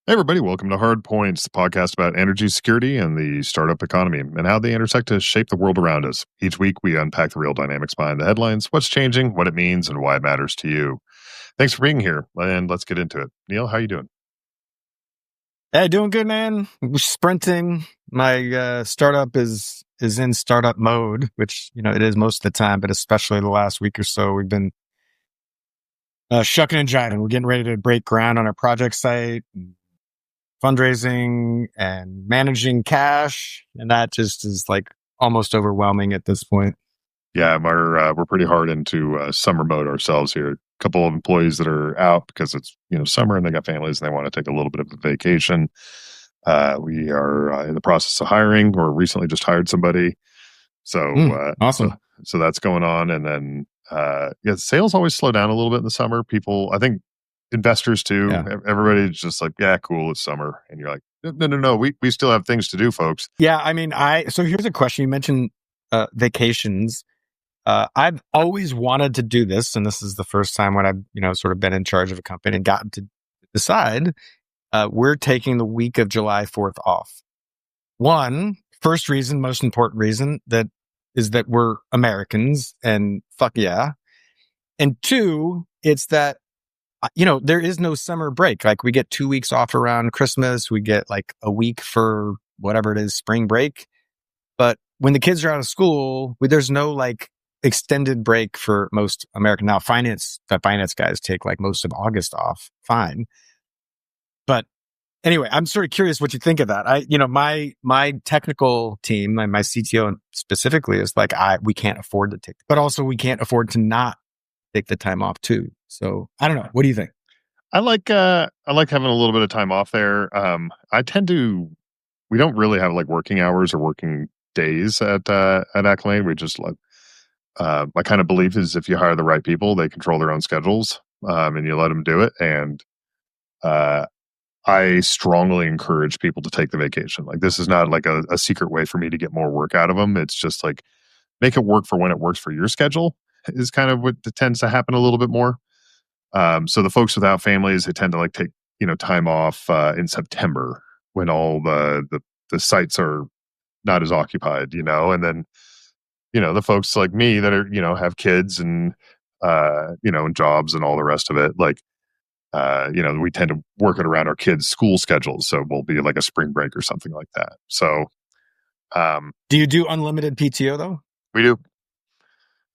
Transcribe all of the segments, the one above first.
Hey, everybody, welcome to Hardpoints, the podcast about energy security and the startup economy and how they intersect to shape the world around us. Each week, we unpack the real dynamics behind the headlines, what's changing, what it means, and why it matters to you. Thanks for being here, and let's get into it. Neal, how you doing? Hey, doing good, man. We're sprinting. My startup is in startup mode, which it is most of the time, but especially the last week or so, we've been shucking and jiving. We're getting ready to break ground on our project site, fundraising and managing cash, and that just is like almost overwhelming at this point. Yeah, we're pretty hard into summer mode ourselves here. A couple of employees that are out because it's summer and they got families and they want to take a little bit of a vacation. We are in the process of hiring, or recently just hired somebody. So Awesome. so that's going on, and then sales always slow down a little bit in the summer. People, I think, investors too. Yeah. Everybody's just like, yeah, cool, it's summer, and you're like, no, we still have things to do, folks. Yeah, I mean, so here's a question. You mentioned vacations. I've always wanted to do this, and this is the first time when I've, sort of been in charge of a company and gotten to decide. We're taking the week of July 4th off. First reason, most important reason that is that we're Americans and fuck yeah. And two, it's that, there is no summer break. Like we get 2 weeks off around Christmas. We get like a week for whatever it is, spring break. But when the kids are out of school, there's no like extended break for most American. Now, finance guys take like most of August off. Fine. But anyway, I'm sort of curious what you think of that. My technical team, my CTO specifically is like, we can't afford to take, but also we can't afford to not take the time off too. So I don't know. What do you think? I like having a little bit of time off there. We don't really have like working hours or working days at Accolade. We just like my kind of belief is if you hire the right people, they control their own schedules, and you let them do it. And I strongly encourage people to take the vacation. Like this is not like a secret way for me to get more work out of them. It's just like make it work for when it works for your schedule is kind of what tends to happen a little bit more. So the folks without families, they tend to like take time off in September when all the sites are not as occupied, and then the folks like me that are have kids and and jobs and all the rest of it, like we tend to work it around our kids' school schedules, so we'll be like a spring break or something like that. So, Do you do unlimited PTO though? we do.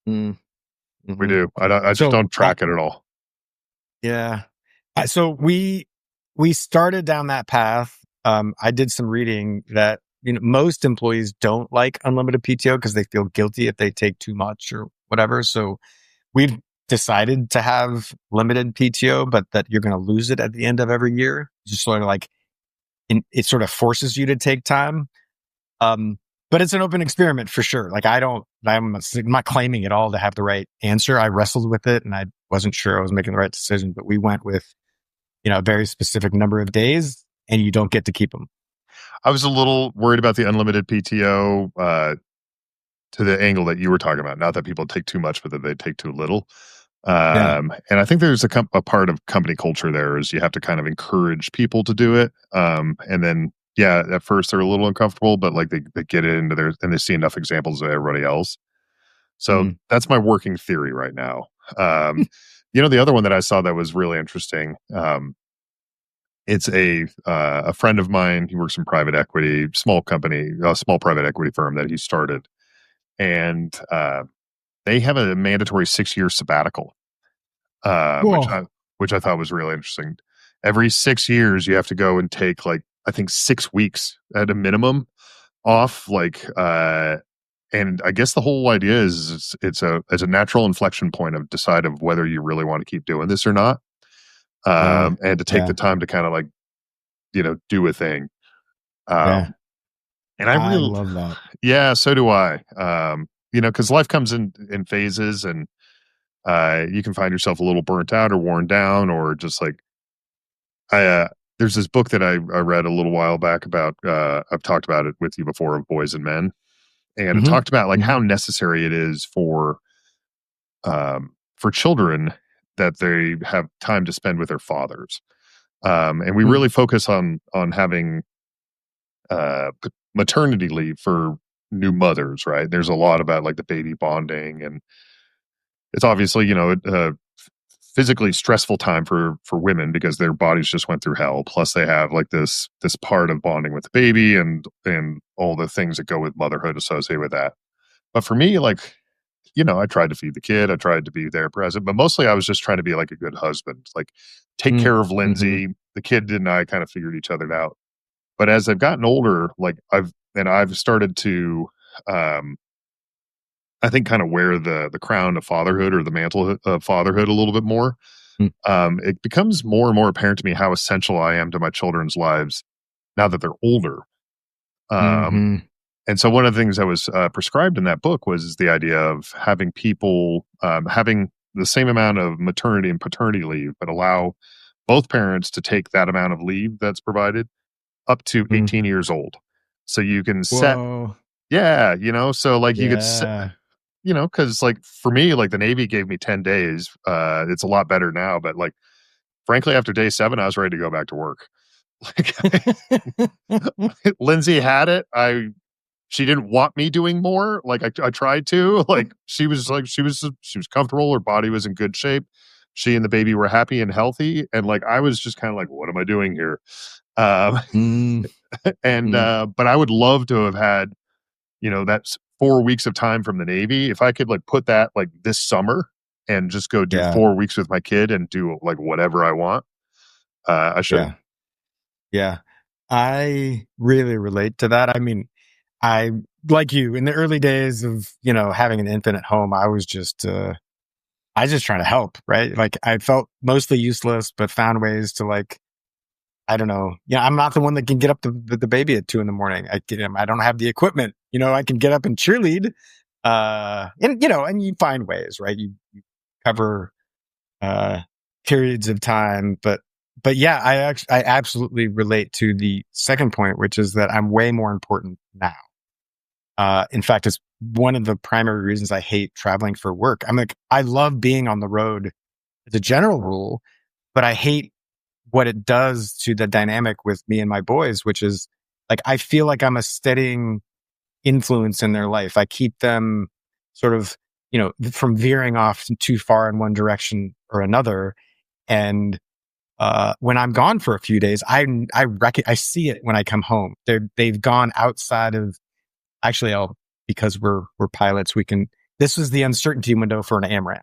Mm-hmm. We do. I just don't track it at all. Yeah. So we started down that path. I did some reading that most employees don't like unlimited PTO because they feel guilty if they take too much or whatever. So we've decided to have limited PTO, but that you're going to lose it at the end of every year. Just sort of like it sort of forces you to take time. But it's an open experiment for sure. Like I'm not claiming at all to have the right answer. I wrestled with it and I wasn't sure I was making the right decision, but we went with, a very specific number of days and you don't get to keep them. I was a little worried about the unlimited PTO to the angle that you were talking about. Not that people take too much, but that they take too little. And I think there's a part of company culture there is you have to kind of encourage people to do it. And then, yeah, at first they're a little uncomfortable, but like they get into there and they see enough examples of everybody else. So that's my working theory right now. The other one that I saw that was really interesting. It's a friend of mine. He works in private equity, small company, a small private equity firm that he started, and they have a mandatory 6-year sabbatical, which I thought was really interesting. Every 6 years, you have to go and take like I think 6 weeks at a minimum off. And I guess the whole idea is it's a natural inflection point of decide of whether you really want to keep doing this or not, and to take the time to kind of like do a thing. And I really love that. Yeah, so do I. Because life comes in phases, and you can find yourself a little burnt out or worn down, or just like there's this book that I read a little while back about. I've talked about it with you before, of Boys and Men, and it talked about like how necessary it is for children that they have time to spend with their fathers. And we Mm, really focus on having maternity leave for new mothers, right? There's a lot about like the baby bonding, and it's obviously, physically stressful time for women because their bodies just went through hell. Plus, they have like this part of bonding with the baby and all the things that go with motherhood associated with that. But for me, like, I tried to feed the kid, I tried to be there present, but mostly I was just trying to be like a good husband, like take mm, care of mm-hmm, Lindsay. The kid and I kind of figured each other out. But as I've gotten older, like I've started to, um, I think, kind of wear the crown of fatherhood or the mantle of fatherhood a little bit more. mm, It becomes more and more apparent to me how essential I am to my children's lives now that they're older. Um, mm-hmm. and so one of the things that was prescribed in that book was the idea of having people having the same amount of maternity and paternity leave, but allow both parents to take that amount of leave that's provided up to Mm. 18 years old. So you can set, Whoa. yeah, so like you could set, Yeah. because like for me, like the Navy gave me 10 days. It's a lot better now, but like frankly, after day 7, I was ready to go back to work. Like Lindsay had it. She didn't want me doing more. Like I tried to. Like she was comfortable. Her body was in good shape. She and the baby were happy and healthy. And like I was just kind of like, what am I doing here? Um, Mm, and mm, but I would love to have had that's 4 weeks of time from the Navy. If I could like put that like this summer and just go do yeah. 4 weeks with my kid and do like whatever I want, I should. Yeah. Yeah. I really relate to that. I mean, I, like you, in the early days of, having an infant at home, I was just trying to help, right? Like I felt mostly useless, but found ways to like, I don't know. Yeah. I'm not the one that can get up the baby at 2 a.m. I don't have the equipment, I can get up and cheerlead. And you find ways, right? You cover, uh, periods of time, but yeah, I absolutely relate to the second point, which is that I'm way more important now. In fact, it's one of the primary reasons I hate traveling for work. I'm like, I love being on the road as a general rule, but I hate what it does to the dynamic with me and my boys, which is like, I feel like I'm a steadying influence in their life. I keep them sort of, from veering off too far in one direction or another. And when I'm gone for a few days, I see it when I come home. They've gone outside of, actually, because we're pilots, we can. This is the uncertainty window for an AMRAAM.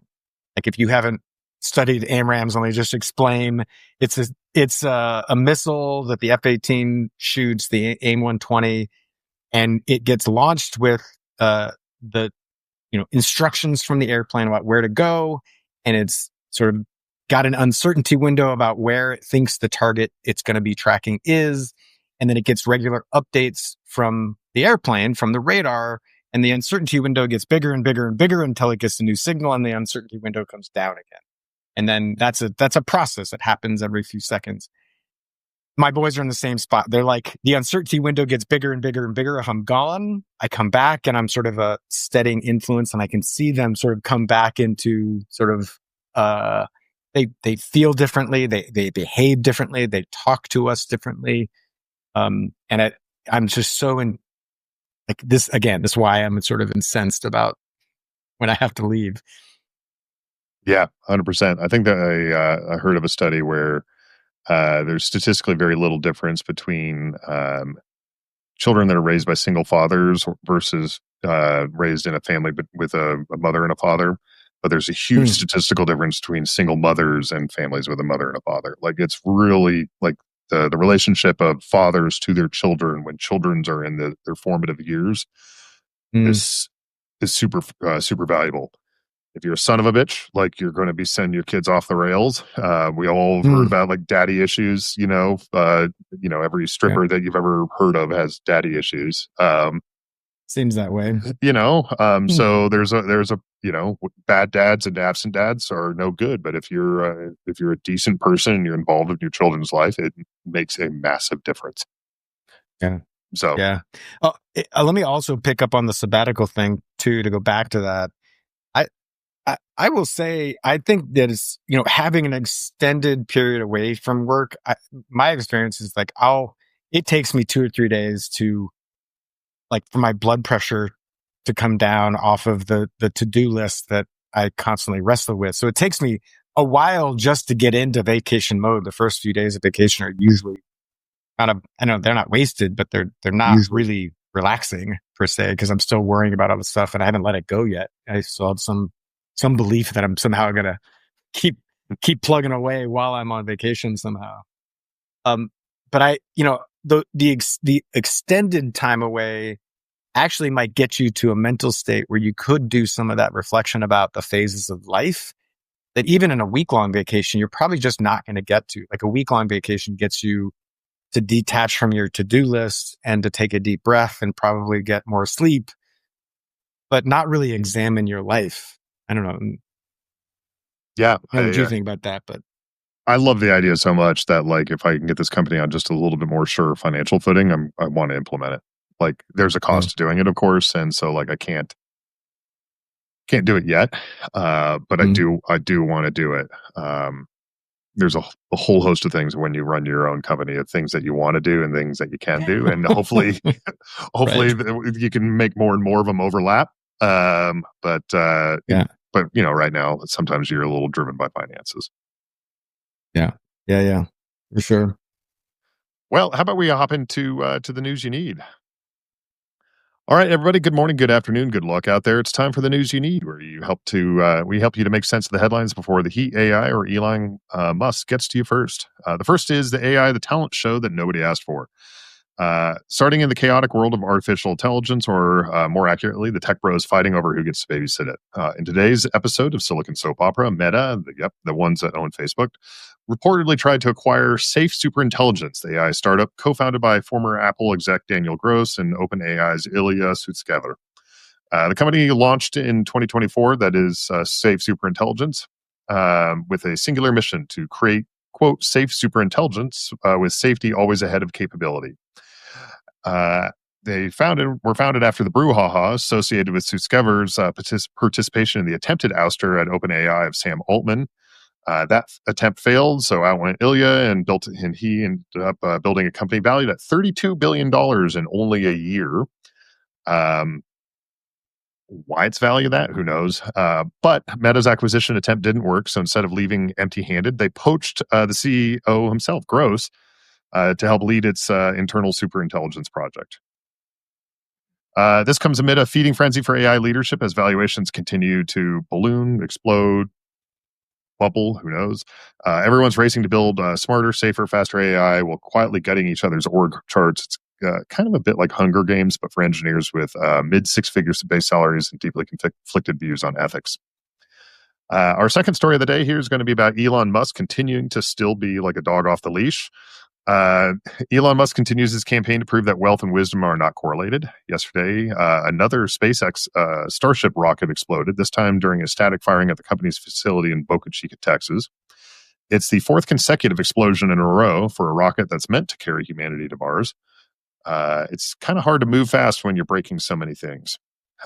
Like if you haven't studied AMRAAMs, let me just explain. It's a missile that the F-18 shoots, the AIM-120, and it gets launched with the instructions from the airplane about where to go, and it's sort of got an uncertainty window about where it thinks the target it's going to be tracking is, and then it gets regular updates from the airplane, from the radar, and the uncertainty window gets bigger and bigger and bigger until it gets a new signal, and the uncertainty window comes down again. And then that's a process that happens every few seconds. My boys are in the same spot. They're like, the uncertainty window gets bigger and bigger and bigger. If I'm gone, I come back and I'm sort of a steadying influence, and I can see them sort of come back into sort of, they feel differently. They behave differently. They talk to us differently. I'm just so in like this again, this is why I'm sort of incensed about when I have to leave. Yeah, 100%. I think that I heard of a study where there's statistically very little difference between children that are raised by single fathers versus raised in a family but with a mother and a father. But there's a huge Hmm. statistical difference between single mothers and families with a mother and a father. Like it's really like the relationship of fathers to their children when children are in their formative years Hmm. is super super valuable. If you're a son of a bitch, like you're going to be sending your kids off the rails. We all have heard Hmm. about like daddy issues. Every Yeah. stripper that you've ever heard of has daddy issues. Seems that way. Hmm. So there's a bad dads and absent dads are no good. But if you're a decent person and you're involved in your children's life, it makes a massive difference. Yeah. So Yeah. Let me also pick up on the sabbatical thing too, to go back to that. I will say, I think that is, having an extended period away from work. My experience is like, it takes me 2 or 3 days to like for my blood pressure to come down off of the to-do list that I constantly wrestle with. So it takes me a while just to get into vacation mode. The first few days of vacation are usually kind of, I know they're not wasted, but they're not really relaxing per se, because I'm still worrying about all the stuff and I haven't let it go yet. I still have some belief that I'm somehow gonna keep plugging away while I'm on vacation somehow. But the extended time away actually might get you to a mental state where you could do some of that reflection about the phases of life that even in a week-long vacation, you're probably just not going to get to. Like a week-long vacation gets you to detach from your to-do list and to take a deep breath and probably get more sleep, but not really examine your life. I don't know. Yeah, How would you think about that? But I love the idea so much that like if I can get this company on just a little bit more sure financial footing, I want to implement it. Like there's a cost to doing it, of course, and so like I can't do it yet, but I do want to do it. There's a whole host of things when you run your own company of things that you want to do and things that you can do, and hopefully, hopefully you can make more and more of them overlap. But right now sometimes you're a little driven by finances. Yeah, for sure. Well, how about we hop into to the news you need? All right, everybody. Good morning, good afternoon, good luck out there. It's time for the news you need, where we help you to make sense of the headlines before the heat AI or Elon Musk gets to you first. The first is the AI, the talent show that nobody asked for. Starting in the chaotic world of artificial intelligence, or more accurately, the tech bros fighting over who gets to babysit it. In today's episode of Silicon Soap Opera, Meta, the ones that own Facebook, reportedly tried to acquire Safe Superintelligence, the AI startup co-founded by former Apple exec Daniel Gross and OpenAI's Ilya Sutskever. The company launched in 2024, that is Safe Superintelligence, with a singular mission to create, quote, safe superintelligence with safety always ahead of capability. They were founded after the brouhaha associated with Sutskever's participation in the attempted ouster at OpenAI of Sam Altman. That attempt failed, so out went Ilya and he ended up building a company valued at $32 billion in only a year. Why it's valued that, who knows? But Meta's acquisition attempt didn't work, so instead of leaving empty-handed, they poached the CEO himself, Gross, to help lead its internal superintelligence project. This comes amid a feeding frenzy for AI leadership as valuations continue to balloon, explode, bubble, who knows. Everyone's racing to build smarter, safer, faster AI while quietly gutting each other's org charts. It's kind of a bit like Hunger Games, but for engineers with mid six figures base salaries and deeply conflicted views on ethics. Our second story of the day here is going to be about Elon Musk continuing to still be like a dog off the leash. Elon Musk continues his campaign to prove that wealth and wisdom are not correlated. Yesterday, another SpaceX Starship rocket exploded, this time during a static firing at the company's facility in Boca Chica, Texas. It's the fourth consecutive explosion in a row for a rocket that's meant to carry humanity to Mars. It's kind of hard to move fast when you're breaking so many things.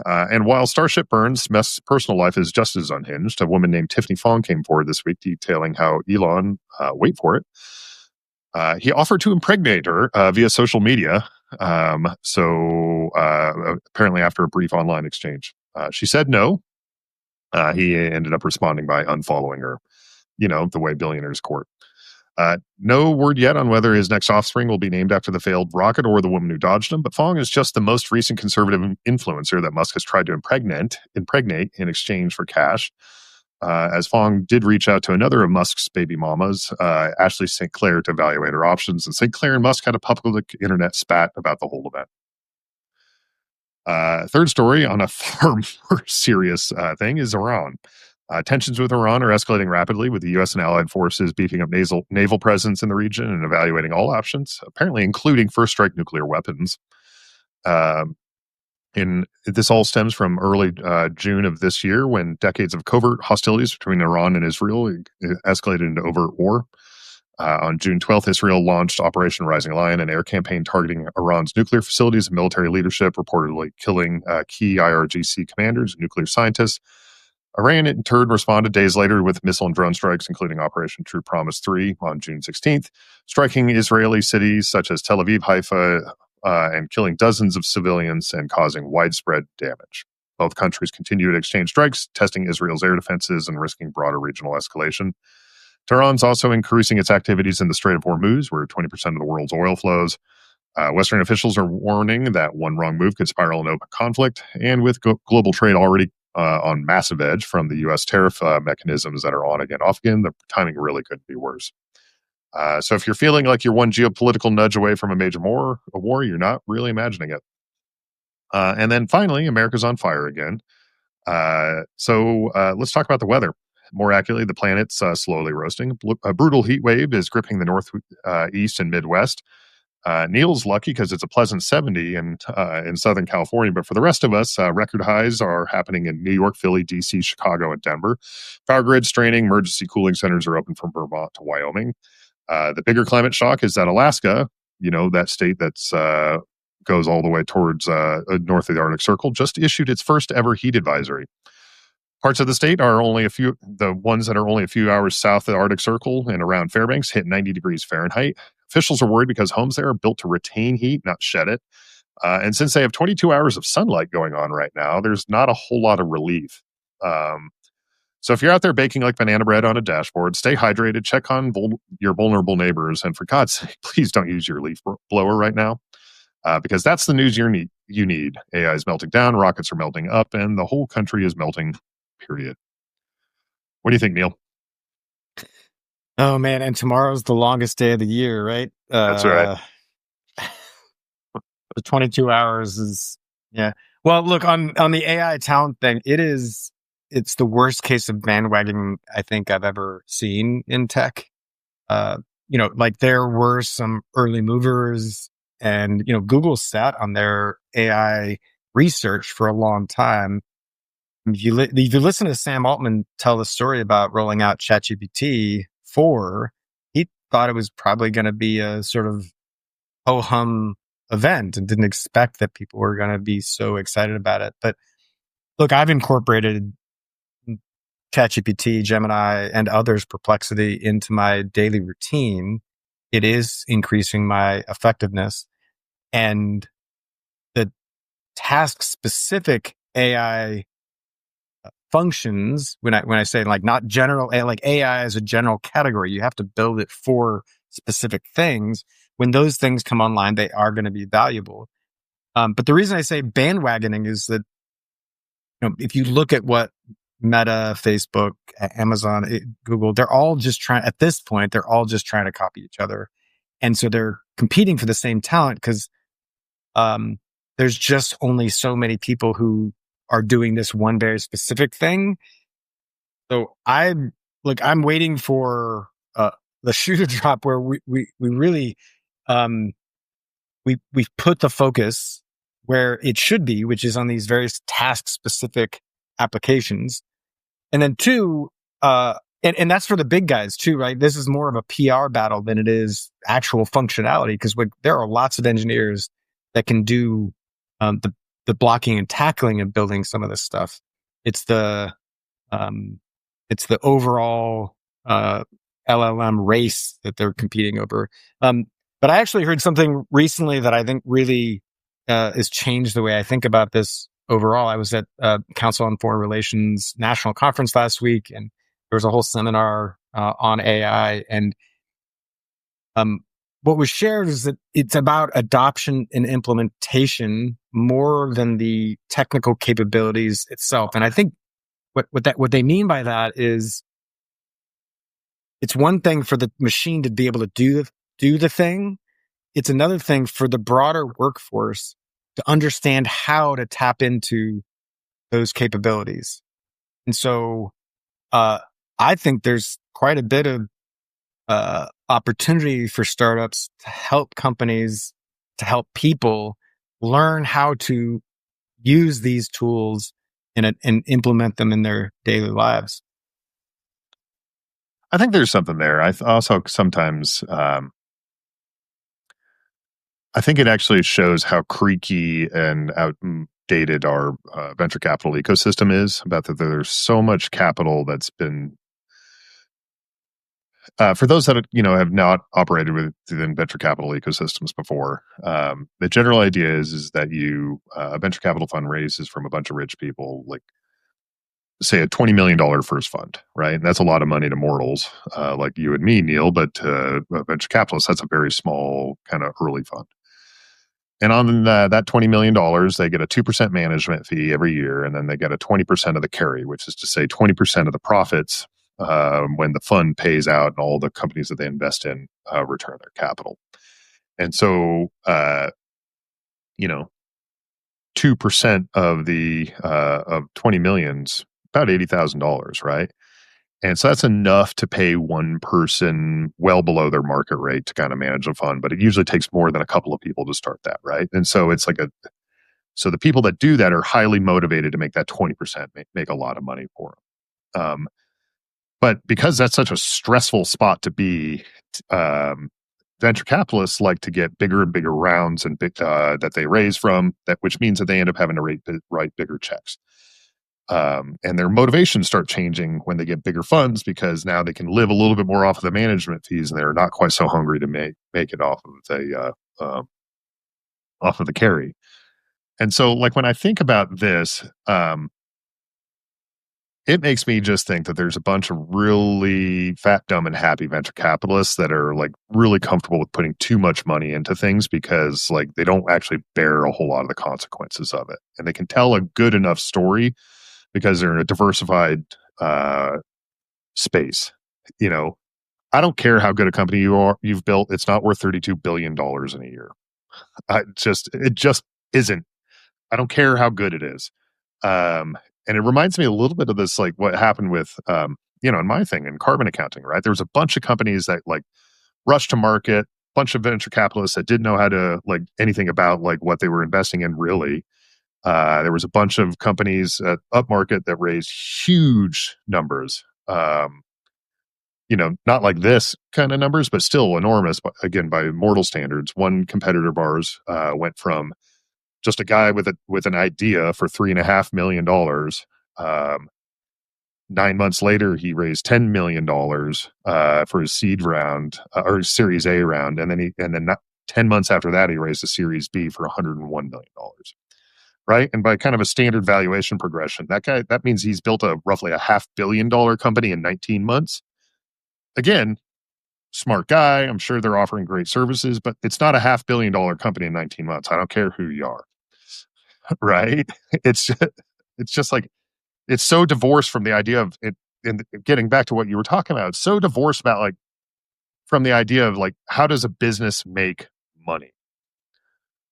And while Starship burns, Musk's personal life is just as unhinged. A woman named Tiffany Fong came forward this week detailing how Elon, wait for it, he offered to impregnate her via social media. Apparently after a brief online exchange, she said no. He ended up responding by unfollowing her, the way billionaires court. No word yet on whether his next offspring will be named after the failed rocket or the woman who dodged him, but Fong is just the most recent conservative influencer that Musk has tried to impregnate in exchange for cash. As Fong did reach out to another of Musk's baby mamas, Ashley St. Clair, to evaluate her options, and St. Clair and Musk had a public internet spat about the whole event. Third story on a far more serious thing is Iran. Tensions with Iran are escalating rapidly, with the U.S. and allied forces beefing up naval presence in the region and evaluating all options, apparently including first-strike nuclear weapons. This all stems from early June of this year, when decades of covert hostilities between Iran and Israel escalated into overt war. On June 12th, Israel launched Operation Rising Lion, an air campaign targeting Iran's nuclear facilities and military leadership, reportedly killing key IRGC commanders and nuclear scientists. Iran, in turn, responded days later with missile and drone strikes, including Operation True Promise 3 on June 16th, striking Israeli cities such as Tel Aviv, Haifa, and killing dozens of civilians and causing widespread damage. Both countries continue to exchange strikes, testing Israel's air defenses and risking broader regional escalation. Tehran's also increasing its activities in the Strait of Hormuz, where 20% of the world's oil flows. Western officials are warning that one wrong move could spiral an open conflict, and with global trade already on massive edge from the U.S. tariff mechanisms that are on again, off again, the timing really couldn't be worse. So if you're feeling like you're one geopolitical nudge away from a war, you're not really imagining it. And then finally, America's on fire again. So let's talk about the weather. More accurately, the planet's slowly roasting. A brutal heat wave is gripping the northeast and Midwest. Neal's lucky because it's a pleasant 70 in Southern California, but for the rest of us, record highs are happening in New York, Philly, DC, Chicago, and Denver. Power grid straining, emergency cooling centers are open from Vermont to Wyoming. The bigger climate shock is that Alaska, that state that's goes all the way towards north of the Arctic Circle, just issued its first ever heat advisory. Parts of the state are the ones that are only a few hours south of the Arctic Circle and around Fairbanks hit 90 degrees Fahrenheit. Officials are worried because homes there are built to retain heat, not shed it. And since they have 22 hours of sunlight going on right now, there's not a whole lot of relief. So if you're out there baking like banana bread on a dashboard, stay hydrated, check on your vulnerable neighbors, and for God's sake, please don't use your leaf blower right now. Because that's the news you need. AI is melting down, rockets are melting up, and the whole country is melting, period. What do you think, Neal? Oh man, and tomorrow's the longest day of the year, right? That's right. The 22 hours is, yeah. Well, look, on the AI talent thing, it's the worst case of bandwagoning I think I've ever seen in tech. Like there were some early movers, and Google sat on their AI research for a long time. If you listen to Sam Altman tell the story about rolling out ChatGPT 4, he thought it was probably going to be a sort of ho-hum event and didn't expect that people were going to be so excited about it. But look, I've incorporated ChatGPT, Gemini, and others' Perplexity into my daily routine. It is increasing my effectiveness, and the task-specific AI functions. When I say like not general, like AI as a general category, you have to build it for specific things. When those things come online, they are going to be valuable. But the reason I say bandwagoning is that if you look at what Meta, Facebook, Amazon, Google, they're all just trying to copy each other. And so they're competing for the same talent because there's just only so many people who are doing this one very specific thing. So I'm waiting for the shoe to drop where we really we've put the focus where it should be, which is on these various task specific applications. And then two, and that's for the big guys too, right? This is more of a PR battle than it is actual functionality, because there are lots of engineers that can do the blocking and tackling and building some of this stuff. It's the overall LLM race that they're competing over. But I actually heard something recently that I think really has changed the way I think about this overall. I was at Council on Foreign Relations National Conference last week, and there was a whole seminar on AI. And what was shared is that it's about adoption and implementation more than the technical capabilities itself. And I think what they mean by that is it's one thing for the machine to be able to do the thing. It's another thing for the broader workforce to understand how to tap into those capabilities. And so I think there's quite a bit of opportunity for startups to help companies, to help people learn how to use these tools and implement them in their daily lives. I think there's something there. I also sometimes I think it actually shows how creaky and outdated our venture capital ecosystem is. About that, there's so much capital that's been for those that have not operated within venture capital ecosystems before. The general idea is that a venture capital fund raises from a bunch of rich people, like say a $20 million first fund, right? And that's a lot of money to mortals like you and me, Neal, but to venture capitalists, that's a very small kind of early fund. And on that $20 million, they get a 2% management fee every year, and then they get a 20% of the carry, which is to say 20% of the profits when the fund pays out and all the companies that they invest in return their capital. And so, you know, 2% of the of 20 millions, about $80,000, right? And so that's enough to pay one person well below their market rate to kind of manage a fund, but it usually takes more than a couple of people to start that, right? And so it's like so the people that do that are highly motivated to make that 20% make a lot of money for them. But because that's such a stressful spot to be, um, venture capitalists like to get bigger and bigger rounds and that they raise from that, which means that they end up having to write bigger checks. And their motivations start changing when they get bigger funds because now they can live a little bit more off of the management fees, and they're not quite so hungry to make it off of the carry. And so, like when I think about this, it makes me just think that there's a bunch of really fat, dumb, and happy venture capitalists that are like really comfortable with putting too much money into things because like they don't actually bear a whole lot of the consequences of it, and they can tell a good enough story because they're in a diversified space. You know, I don't care how good a company you've built; it's not worth $32 billion in a year. It just isn't. I don't care how good it is. And it reminds me a little bit of this, like what happened with, in my thing in carbon accounting, right? There was a bunch of companies that like rushed to market, bunch of venture capitalists that didn't know how to like anything about like what they were investing in really. There was a bunch of companies at upmarket that raised huge numbers. Not like this kind of numbers, but still enormous. But again, by mortal standards, one competitor of ours went from just a guy with an idea for $3.5 million. 9 months later, he raised $10 million for his seed round or his Series A round, and then 10 months after that, he raised a Series B for $101 million. Right, and by kind of a standard valuation progression, that means he's built a roughly a $500 million company in 19 months. Again, smart guy. I'm sure they're offering great services, but it's not a $500 million company in 19 months. I don't care who you are. Right? It's it's just like it's so divorced from the idea of it. And getting back to what you were talking about, it's so divorced about like from the idea of like how does a business make money,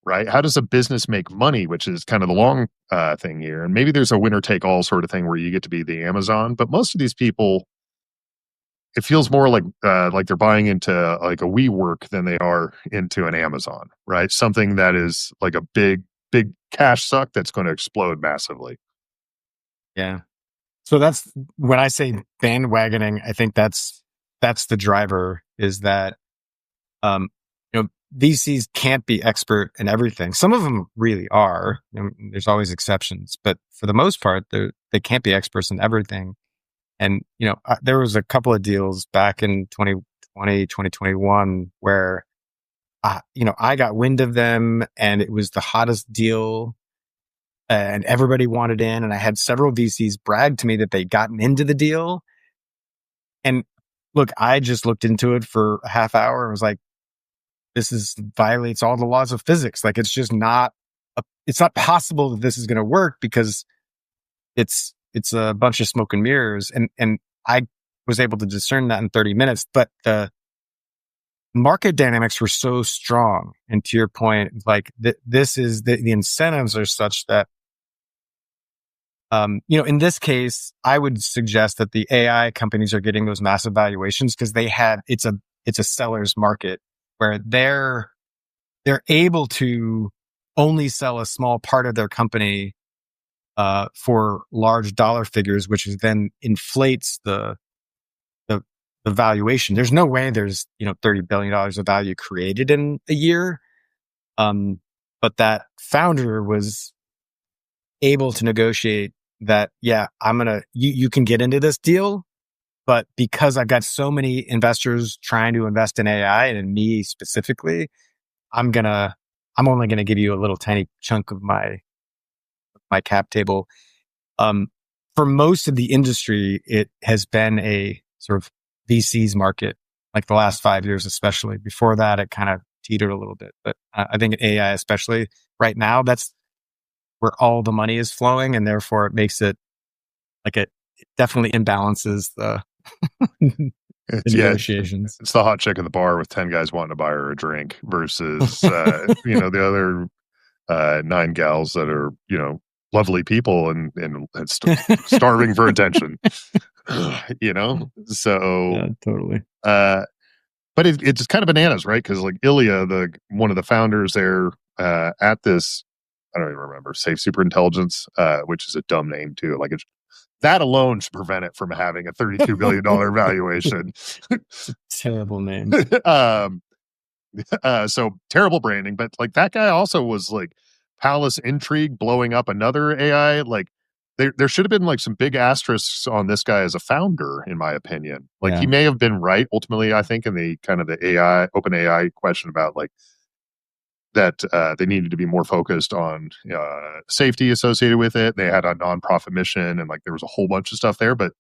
right? How does a business make money, which is kind of the long thing here. And maybe there's a winner take all sort of thing where you get to be the Amazon, but most of these people, it feels more like they're buying into like a WeWork than they are into an Amazon, right? Something that is like a big cash suck that's going to explode massively. Yeah. So that's when I say bandwagoning, I think that's the driver is that, VCs can't be expert in everything. Some of them really are. There's always exceptions, but for the most part, they can't be experts in everything. And, there was a couple of deals back in 2020, 2021 where, I got wind of them and it was the hottest deal and everybody wanted in. And I had several VCs brag to me that they'd gotten into the deal. And look, I just looked into it for a half hour and was like, this violates all the laws of physics. Like it's just it's not possible that this is going to work because it's a bunch of smoke and mirrors. And I was able to discern that in 30 minutes, but the market dynamics were so strong. And to your point, like this is the incentives are such that, in this case, I would suggest that the AI companies are getting those massive valuations because it's a seller's market where they're able to only sell a small part of their company for large dollar figures, which then inflates the valuation. There's no way there's $30 billion of value created in a year. But that founder was able to negotiate that, yeah, you can get into this deal, but because I've got so many investors trying to invest in AI and in me specifically, I'm only gonna give you a little tiny chunk of my cap table. Um, for most of the industry, it has been a sort of VCs market, like the last 5 years, especially. Before that, it kind of teetered a little bit, but I think AI, especially right now, that's where all the money is flowing, and therefore it makes it like it definitely imbalances the the It's yeah, negotiations. it's the hot chick at the bar with 10 guys wanting to buy her a drink versus the other nine gals that are, lovely people and starving for attention. So Yeah, totally. but it's kind of bananas, right? Because like Ilya, one of the founders there at this, I don't even remember, Safe Superintelligence, which is a dumb name too. Like that alone should prevent it from having a $32 billion valuation. It's a terrible name. um, so terrible branding, but like that guy also was like Palace Intrigue blowing up another AI. Like there should have been like some big asterisks on this guy as a founder, in my opinion. Like he Yeah, may have been right ultimately, I think, in the kind of the open AI question about like that they needed to be more focused on safety associated with it. They had a nonprofit mission and like there was a whole bunch of stuff there, but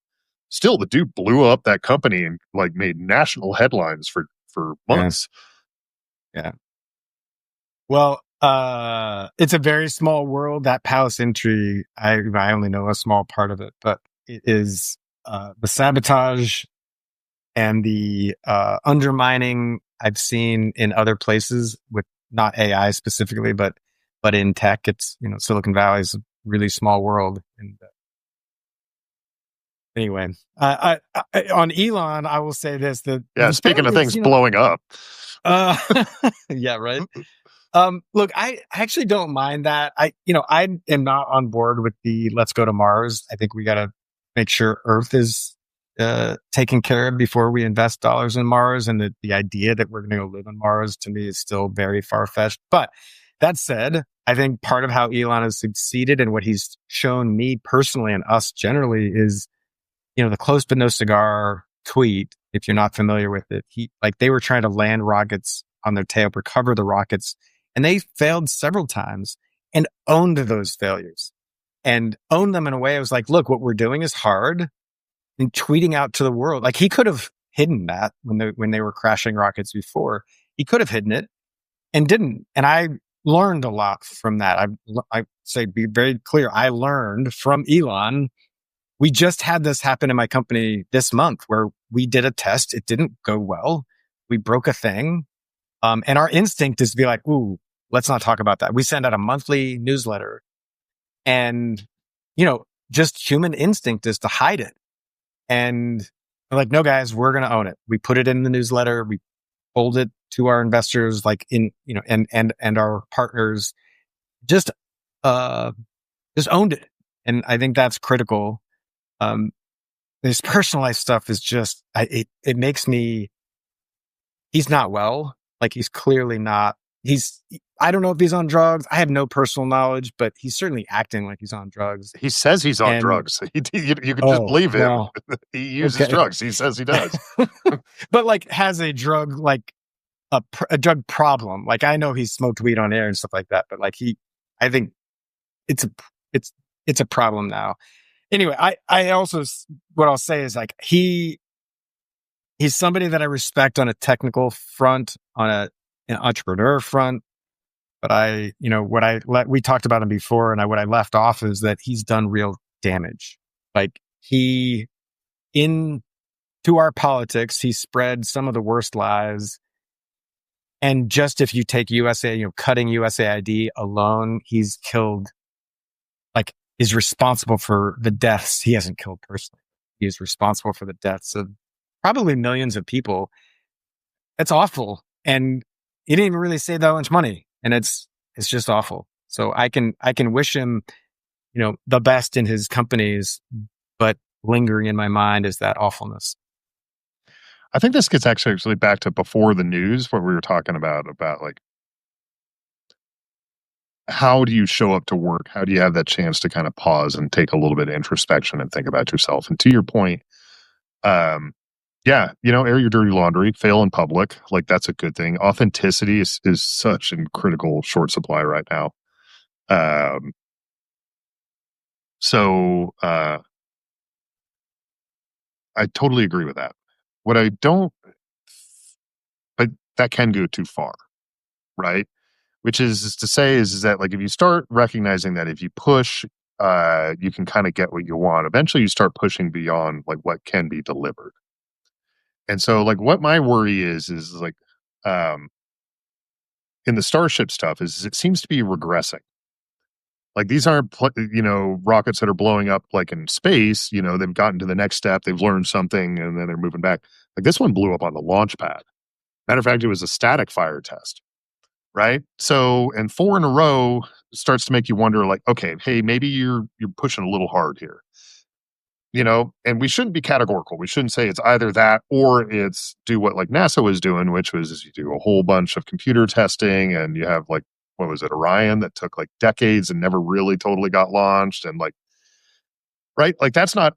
still the dude blew up that company and like made national headlines for yeah, months. yeah. Well, it's a very small world. That palace intrigue, I only know a small part of it, but it is the sabotage and the undermining I've seen in other places with not AI specifically, but in tech. It's Silicon Valley is a really small world. And anyway, on Elon, I will say this: Yeah, the speaking of failures, things blowing up. uh, yeah, right. Look, I actually don't mind that. I am not on board with the let's go to Mars. I think we got to make sure Earth is taken care of before we invest dollars in Mars. And the idea that we're going to go live on Mars to me is still very far fetched. But that said, I think part of how Elon has succeeded and what he's shown me personally and us generally is, the close but no cigar tweet. If you're not familiar with it, they were trying to land rockets on their tail, recover the rockets, and they failed several times and owned those failures and owned them in a way. I was like, look, what we're doing is hard, and tweeting out to the world. Like he could have hidden that when they were crashing rockets before. He could have hidden it and didn't. And I learned a lot from that. I say, be very clear. I learned from Elon. We just had this happen in my company this month where we did a test. It didn't go well. We broke a thing. And our instinct is to be like, ooh, let's not talk about that. We send out a monthly newsletter and, just human instinct is to hide it. And we're like, no, guys, we're going to own it. We put it in the newsletter. We told it to our investors, like and our partners, just, uh, just owned it. And I think that's critical. This personalized stuff is just, it makes me, he's not well. Like he's clearly not, I don't know if he's on drugs. I have no personal knowledge, but he's certainly acting like he's on drugs. He says he's on And, drugs. You can just oh, believe him. well, He uses okay. drugs. He says he does. But like has a drug, like a drug problem. Like I know he's smoked weed on air and stuff like that, but like I think it's it's, it's a problem now. Anyway, I also, what I'll say is like, he's somebody that I respect on a technical front, on an entrepreneur front. But we talked about him before, and what I left off is that he's done real damage. Like into our politics, he spread some of the worst lies. And just if you take USA, cutting USAID alone, he's killed, like, is responsible for the deaths. He hasn't killed personally. He is responsible for the deaths of probably millions of people. That's awful. And he didn't even really save that much money. And it's just awful. So I can wish him, the best in his companies, but lingering in my mind is that awfulness. I think this gets actually back to before the news, what we were talking about like how do you show up to work? How do you have that chance to kind of pause and take a little bit of introspection and think about yourself? And to your point, um, yeah, air your dirty laundry, fail in public. Like that's a good thing. Authenticity is such in critical short supply right now. Um, so I totally agree with that. What I don't, but that can go too far, right? Which is to say is that like if you start recognizing that if you push, you can kind of get what you want. Eventually, you start pushing beyond like what can be delivered. And so, like, what my worry is like, um, in the Starship stuff is it seems to be regressing. Like these aren't, rockets that are blowing up like in space. They've gotten to the next step, they've learned something, and then they're moving back. Like this one blew up on the launch pad. Matter of fact, it was a static fire test, right? So, and 4 in a row starts to make you wonder, like, okay, hey, maybe you're pushing a little hard here. And we shouldn't be categorical. We shouldn't say it's either that or it's do what like NASA was doing, which was is you do a whole bunch of computer testing and you have like, what was it, Orion that took like decades and never really totally got launched. And like, right? Like that's not,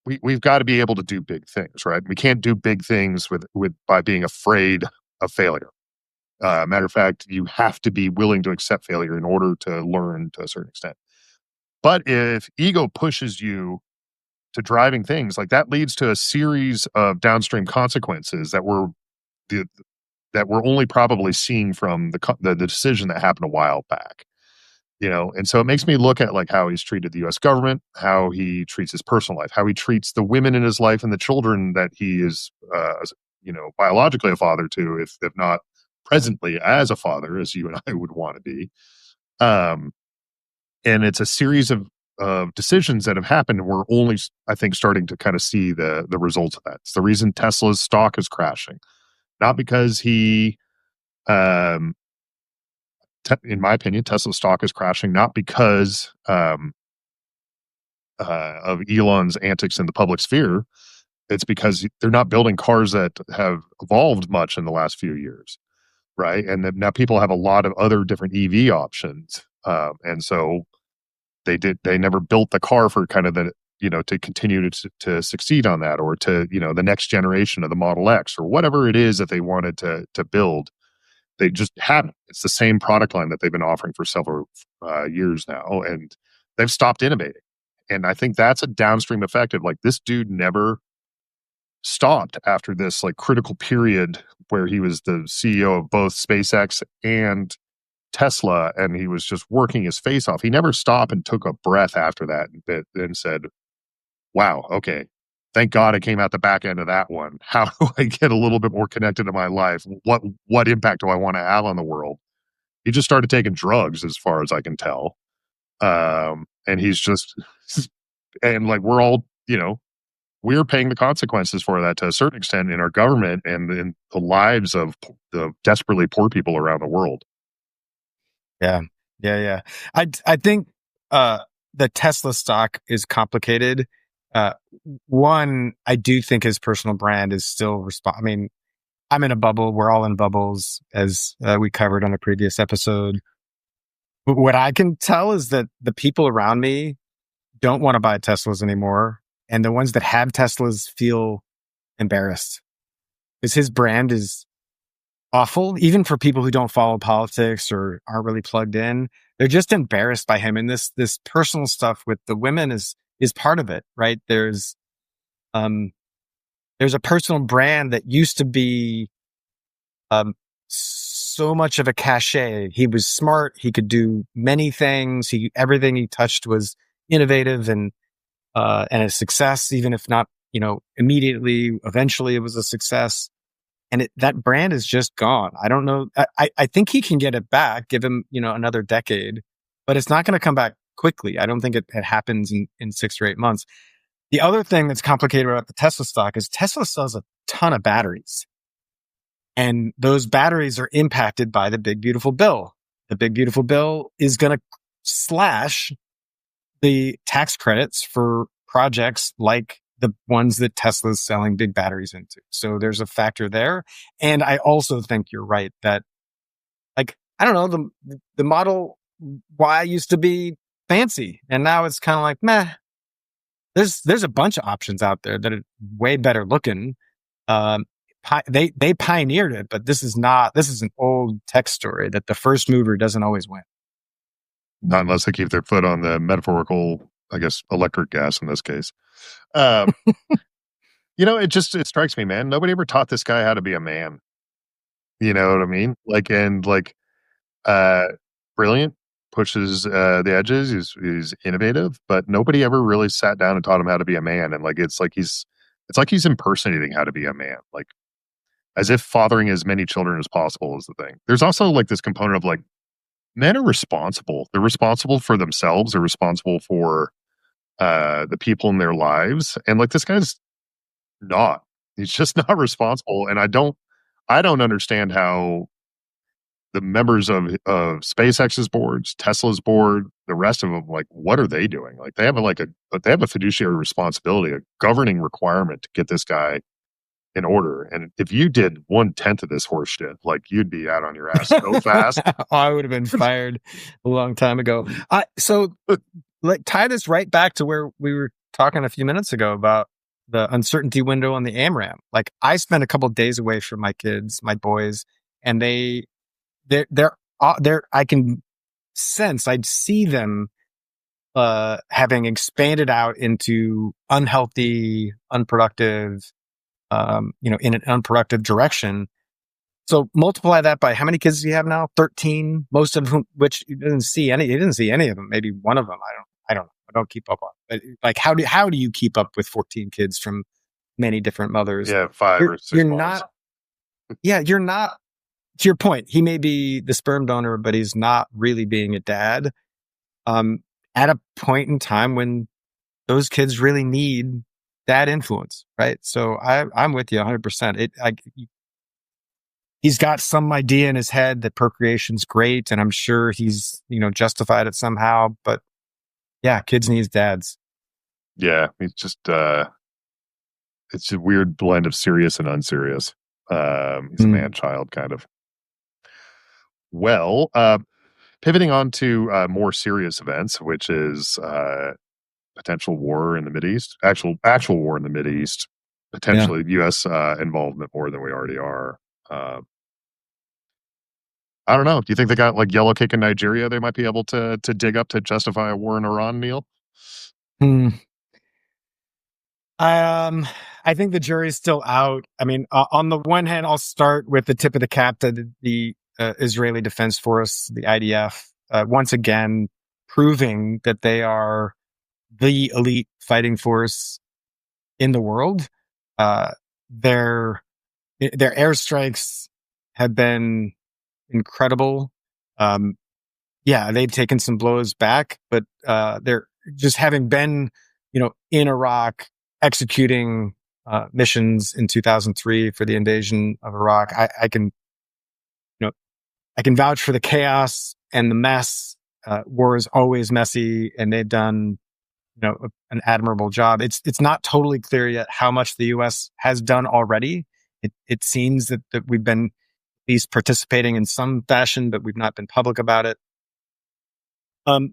we've got to be able to do big things, right? We can't do big things with by being afraid of failure. Matter of fact, you have to be willing to accept failure in order to learn to a certain extent. But if ego pushes you to driving things like that leads to a series of downstream consequences the, that we're only probably seeing from the decision that happened a while back. And so it makes me look at like how he's treated the US government, how he treats his personal life, how he treats the women in his life and the children that he is biologically a father to, if not presently as a father as you and I would want to be. And it's a series of decisions that have happened, and we're only, I think, starting to kind of see the results of that. It's the reason Tesla's stock is crashing, not because in my opinion, Tesla's stock is crashing not because of Elon's antics in the public sphere. It's because they're not building cars that have evolved much in the last few years, right? And then now people have a lot of other different EV options, and so they never built the car for kind of the to continue to succeed on that, or to the next generation of the Model X or whatever it is that they wanted to build. They just haven't. It's the same product line that they've been offering for several years now, and they've stopped innovating. And I think that's a downstream effect of like this dude never stopped after this like critical period where he was the CEO of both SpaceX and Tesla, and he was just working his face off. He never stopped and took a breath after that and said, wow, okay, thank God I came out the back end of that one. How do I get a little bit more connected to my life? What impact do I want to have on the world? He just started taking drugs, as far as I can tell. And he's just, and like we're all, we're paying the consequences for that to a certain extent in our government and in the lives of the desperately poor people around the world. Yeah. Yeah. I think the Tesla stock is complicated. One, I do think his personal brand is still I mean, I'm in a bubble. We're all in bubbles, as we covered on a previous episode. But what I can tell is that the people around me don't want to buy Teslas anymore. And the ones that have Teslas feel embarrassed because his brand is awful, even for people who don't follow politics or aren't really plugged in. They're just embarrassed by him. And this personal stuff with the women is part of it, right? There's a personal brand that used to be so much of a cachet. He was smart. He could do many things. Everything he touched was innovative and a success, even if not, immediately. Eventually, it was a success. And that brand is just gone. I don't know. I think he can get it back, give him, another decade, but it's not going to come back quickly. I don't think it happens in 6 or 8 months. The other thing that's complicated about the Tesla stock is Tesla sells a ton of batteries. And those batteries are impacted by the big, beautiful bill. The big, beautiful bill is going to slash the tax credits for projects like the ones that Tesla's selling big batteries into. So there's a factor there. And I also think you're right that, like, I don't know, the Model why used to be fancy, and now it's kind of like meh. There's a bunch of options out there that are way better looking. Um, they pioneered it, but this is an old tech story that the first mover doesn't always win. Not unless they keep their foot on the metaphorical, I guess, electric gas in this case. Um, it strikes me, man. Nobody ever taught this guy how to be a man. You know what I mean? Uh, brilliant, pushes the edges. He's innovative, but nobody ever really sat down and taught him how to be a man. And it's like he's impersonating how to be a man, like as if fathering as many children as possible is the thing. There's also like this component of like men are responsible. They're responsible for themselves. They're responsible for the people in their lives, and like this guy's not. He's just not responsible, and I don't understand how the members of SpaceX's boards, Tesla's board, the rest of them, like, what are they doing? Like, they have a fiduciary responsibility, a governing requirement to get this guy in order. And if you did 1/10 of this horse shit, like, you'd be out on your ass so fast. I would have been fired a long time ago. So, like, tie this right back to where we were talking a few minutes ago about the uncertainty window on the AMRAM. Like, I spent a couple of days away from my kids, my boys, and they're I can sense, I'd see them having expanded out into unhealthy, unproductive, in an unproductive direction. So multiply that by how many kids do you have now? 13, most of whom, which you didn't see any of them, maybe one of them. I don't know. I don't keep up on. But like, how do you keep up with 14 kids from many different mothers? Yeah, 5 or 6 You're moms. not, yeah, you're not, to your point, he may be the sperm donor, but he's not really being a dad. At a point in time when those kids really need dad influence, right? So I'm with you 100%. He's got some idea in his head that procreation's great, and I'm sure he's, justified it somehow. But yeah, kids need dads. Yeah, he's just it's a weird blend of serious and unserious. He's a man child kind of. Well, pivoting on to more serious events, which is potential war in the Mideast, actual war in the Mideast, potentially U.S. Involvement more than we already are. I don't know. Do you think they got like yellow cake in Nigeria? They might be able to dig up to justify a war in Iran, Neal? I think the jury's still out. I mean, on the one hand, I'll start with the tip of the cap to the Israeli Defense Force, the IDF, once again proving that they are the elite fighting force in the world. Their airstrikes have been incredible. They've taken some blows back, but they're just having been, in Iraq executing missions in 2003 for the invasion of Iraq. I can vouch for the chaos and the mess. War is always messy, and they've done, an admirable job. It's not totally clear yet how much the U.S. has done already. It seems that we've been at least participating in some fashion, but we've not been public about it.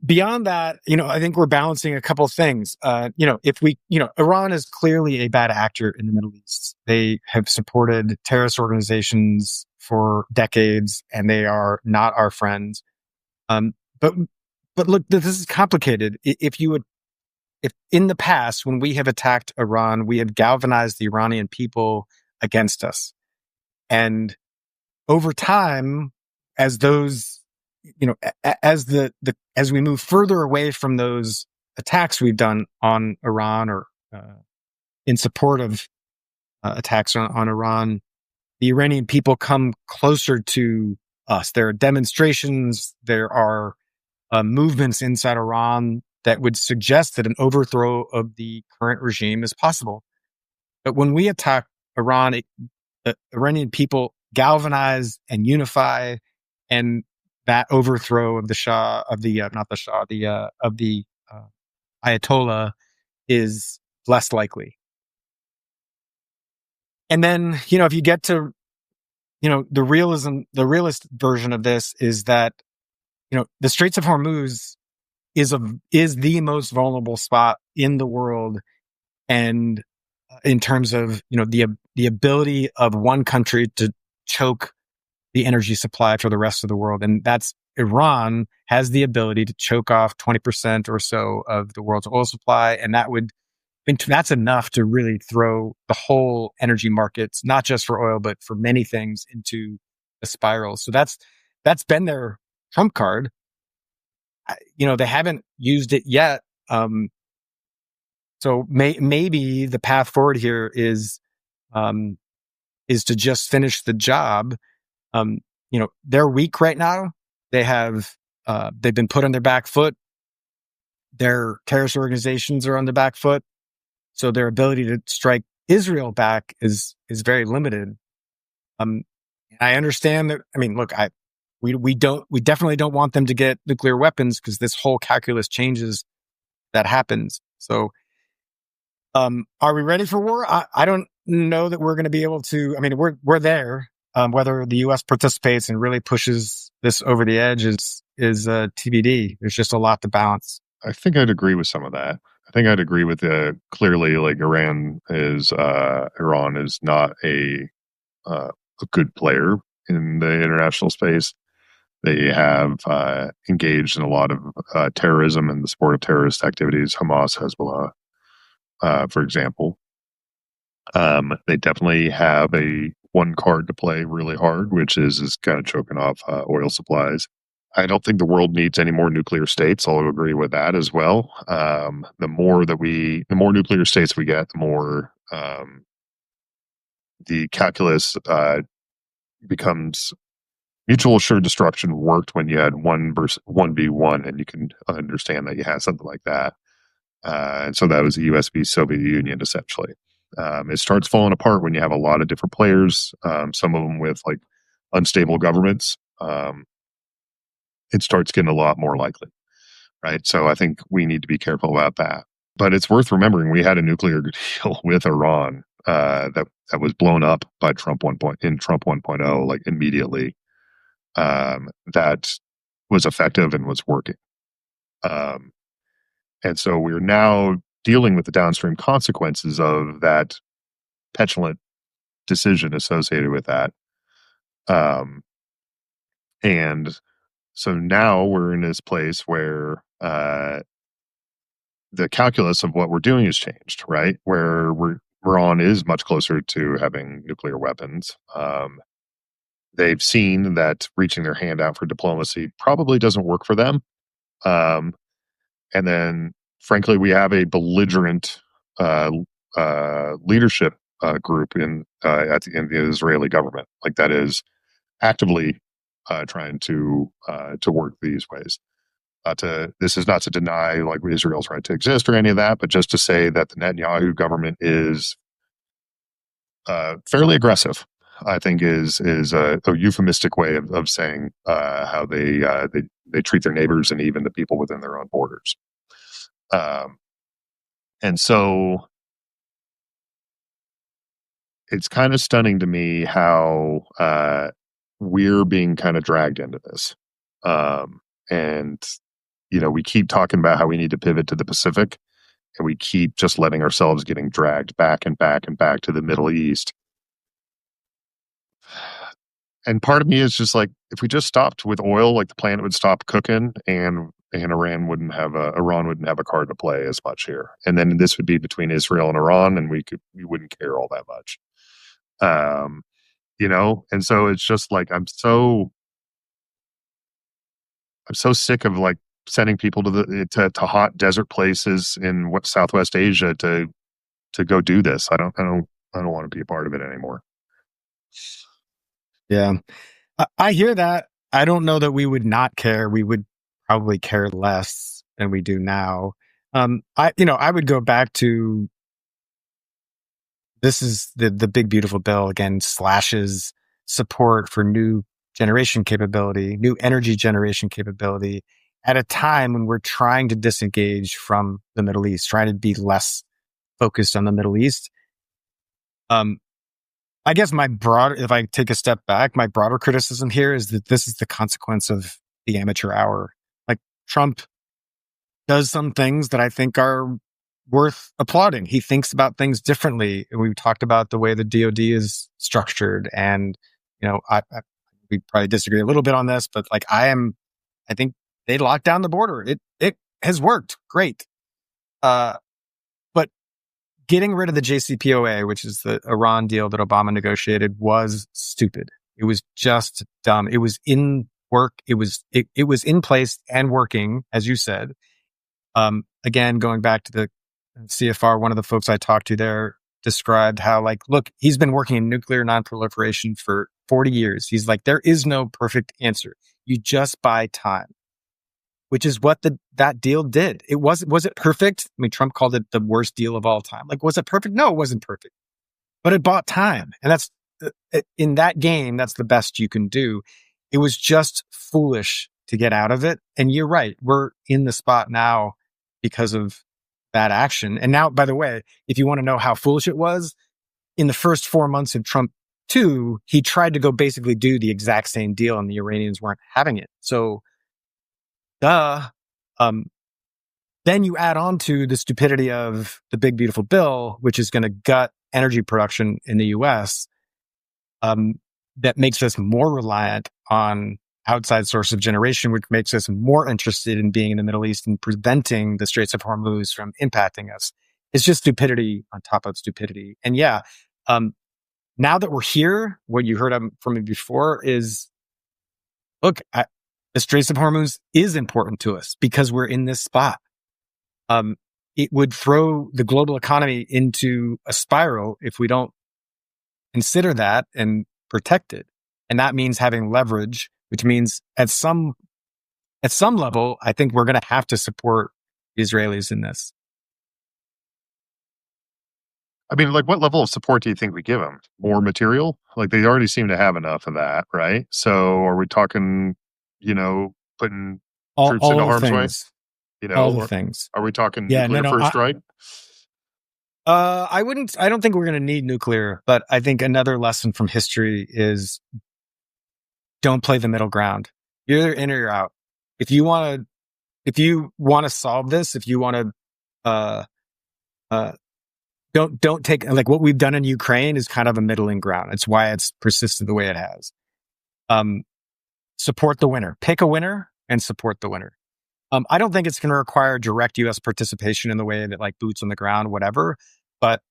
Beyond that, I think we're balancing a couple of things. Iran is clearly a bad actor in the Middle East. They have supported terrorist organizations for decades, and they are not our friends. But look, this is complicated. If in the past, when we have attacked Iran, we have galvanized the Iranian people against us. And over time, as those, as we move further away from those attacks we've done on Iran or in support of attacks on Iran, the Iranian people come closer to us. There are demonstrations, there are movements inside Iran that would suggest that an overthrow of the current regime is possible. But when we attack Iran, the Iranian people galvanize and unify, and that overthrow of the Shah, of the not the Shah, of the Ayatollah is less likely. And then, if you get to, the realist version of this is that the Straits of Hormuz is the most vulnerable spot in the world, and in terms of the ability of one country to choke the energy supply for the rest of the world, and that's Iran has the ability to choke off 20% or so of the world's oil supply, and that's enough to really throw the whole energy markets, not just for oil but for many things, into a spiral. So that's been their trump card. They haven't used it yet. So maybe the path forward here is to just finish the job. They're weak right now. They've been put on their back foot. Their terrorist organizations are on the back foot. So their ability to strike Israel back is very limited. I understand that. I mean, look, we definitely don't want them to get nuclear weapons, because this whole calculus changes that happens. So, are we ready for war? I don't know that we're going to be able to. I mean, we're there. Whether the U.S. participates and really pushes this over the edge is TBD. There's just a lot to balance. I think I'd agree with some of that. I think I'd agree with clearly, like Iran is not a good player in the international space. They have engaged in a lot of terrorism and the support of terrorist activities, Hamas, Hezbollah, for example. They definitely have a one card to play really hard, which is kind of choking off oil supplies. I don't think the world needs any more nuclear states. I'll agree with that as well. The more nuclear states we get, the more the calculus becomes mutual assured destruction worked when you had 1v1, and you can understand that you had something like that. And so that was the USB Soviet Union, essentially. It starts falling apart when you have a lot of different players, some of them with like unstable governments. It starts getting a lot more likely, right? So I think we need to be careful about that. But it's worth remembering we had a nuclear deal with Iran that was blown up by Trump 1.0, like immediately. That was effective and was working. And so we're now dealing with the downstream consequences of that petulant decision associated with that. And so now we're in this place where the calculus of what we're doing has changed, right? Where Iran is much closer to having nuclear weapons. They've seen that reaching their hand out for diplomacy probably doesn't work for them. And then, frankly, we have a belligerent leadership group in the Israeli government, like that is actively trying to work these ways. This is not to deny like Israel's right to exist or any of that, but just to say that the Netanyahu government is fairly aggressive. I think is a euphemistic way of saying how they treat their neighbors and even the people within their own borders. And so it's kind of stunning to me how we're being kind of dragged into this. And we keep talking about how we need to pivot to the Pacific, and we keep just letting ourselves getting dragged back and back and back to the Middle East. And part of me is just like, if we just stopped with oil, like the planet would stop cooking, and Iran wouldn't have a card to play as much here. And then this would be between Israel and Iran, and we wouldn't care all that much. And so it's just like I'm so sick of like sending people to hot desert places in Southwest Asia to go do this. I don't want to be a part of it anymore. Yeah, I hear that. I don't know that we would not care. We would probably care less than we do now. I would go back to, this is the big beautiful bill again, slashes support for new generation capability, new energy generation capability at a time when we're trying to disengage from the Middle East, trying to be less focused on the Middle East. I guess if I take a step back, my broader criticism here is that this is the consequence of the amateur hour. Like Trump does some things that I think are worth applauding. He thinks about things differently. And we've talked about the way the DoD is structured. And, we probably disagree a little bit on this, but like I think they locked down the border. It has worked great. But getting rid of the JCPOA, which is the Iran deal that Obama negotiated, was stupid. It was just dumb. It was in work. It was in place and working, as you said. Again, going back to the CFR, one of the folks I talked to there described how, like, look, he's been working in nuclear nonproliferation for 40 years. He's like, there is no perfect answer. You just buy time, which is what that deal did. Was it perfect? I mean, Trump called it the worst deal of all time. Like, was it perfect? No, it wasn't perfect, but it bought time. And that's in that game, that's the best you can do. It was just foolish to get out of it. And you're right. We're in the spot now because of that action. And now, by the way, if you want to know how foolish it was, in the first 4 months of Trump 2, he tried to go basically do the exact same deal and the Iranians weren't having it. So, then you add on to the stupidity of the big, beautiful bill, which is going to gut energy production in the US, that makes us more reliant on outside source of generation, which makes us more interested in being in the Middle East and preventing the Straits of Hormuz from impacting us. It's just stupidity on top of stupidity. And yeah, now that we're here, what you heard from me before is, look, the Straits of Hormuz is important to us because we're in this spot. It would throw the global economy into a spiral if we don't consider that and protect it. And that means having leverage, which means at some level, I think we're going to have to support the Israelis in this. I mean, like, what level of support do you think we give them? More material? Like, they already seem to have enough of that, right? So, are we talking, putting troops All into the harm's way? things. All the things. Are we talking Yeah, nuclear first strike? I don't think we're going to need nuclear, but I think another lesson from history is don't play the middle ground. You're either in or you're out. If you want to solve this, if you want to, don't take, like, what we've done in Ukraine is kind of a middling ground. It's why it's persisted the way it has. Support the winner. Pick a winner and support the winner. I don't think it's going to require direct U.S. participation in the way that, like, boots on the ground, whatever. But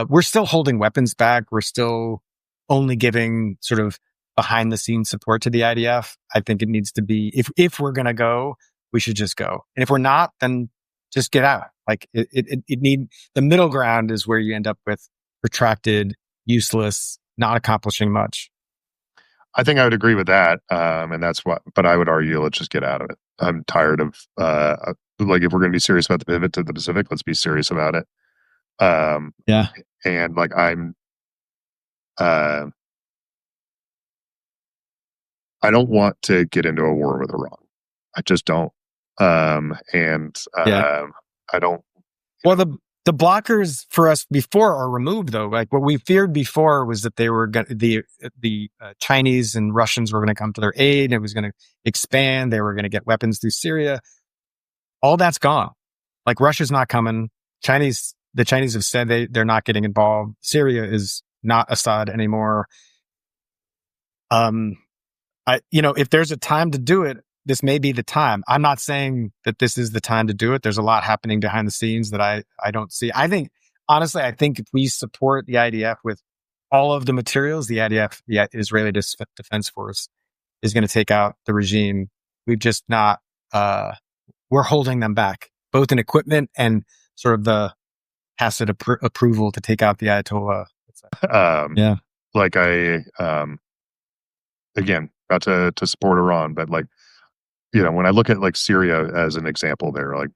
we're still holding weapons back. We're still only giving sort of behind the scenes support to the IDF. I think it needs to be, if we're going to go, we should just go. And if we're not, then just get out. Like, the middle ground is where you end up with protracted, useless, not accomplishing much. I think I would agree with that. But I would argue, let's just get out of it. I'm tired of, like, if we're going to be serious about the pivot to the Pacific, let's be serious about it. Yeah. And, like, I don't want to get into a war with Iran. I just don't. I don't. Well, the blockers for us before are removed, though. Like, what we feared before was that they were the Chinese and Russians were going to come to their aid. It was going to expand. They were going to get weapons through Syria. All that's gone. Like, Russia's not coming. The Chinese have said they're not getting involved. Syria is not Assad anymore. If there's a time to do it, this may be the time. I'm not saying that this is the time to do it. There's a lot happening behind the scenes that I don't see. Honestly, I think if we support the IDF with all of the materials, the IDF, the Israeli Defense Force, is going to take out the regime. We've just not, we're holding them back, both in equipment and sort of the tacit approval to take out the Ayatollah. Yeah. Like, again, not to support Iran, but, like, when I look at, like, Syria as an example there, like,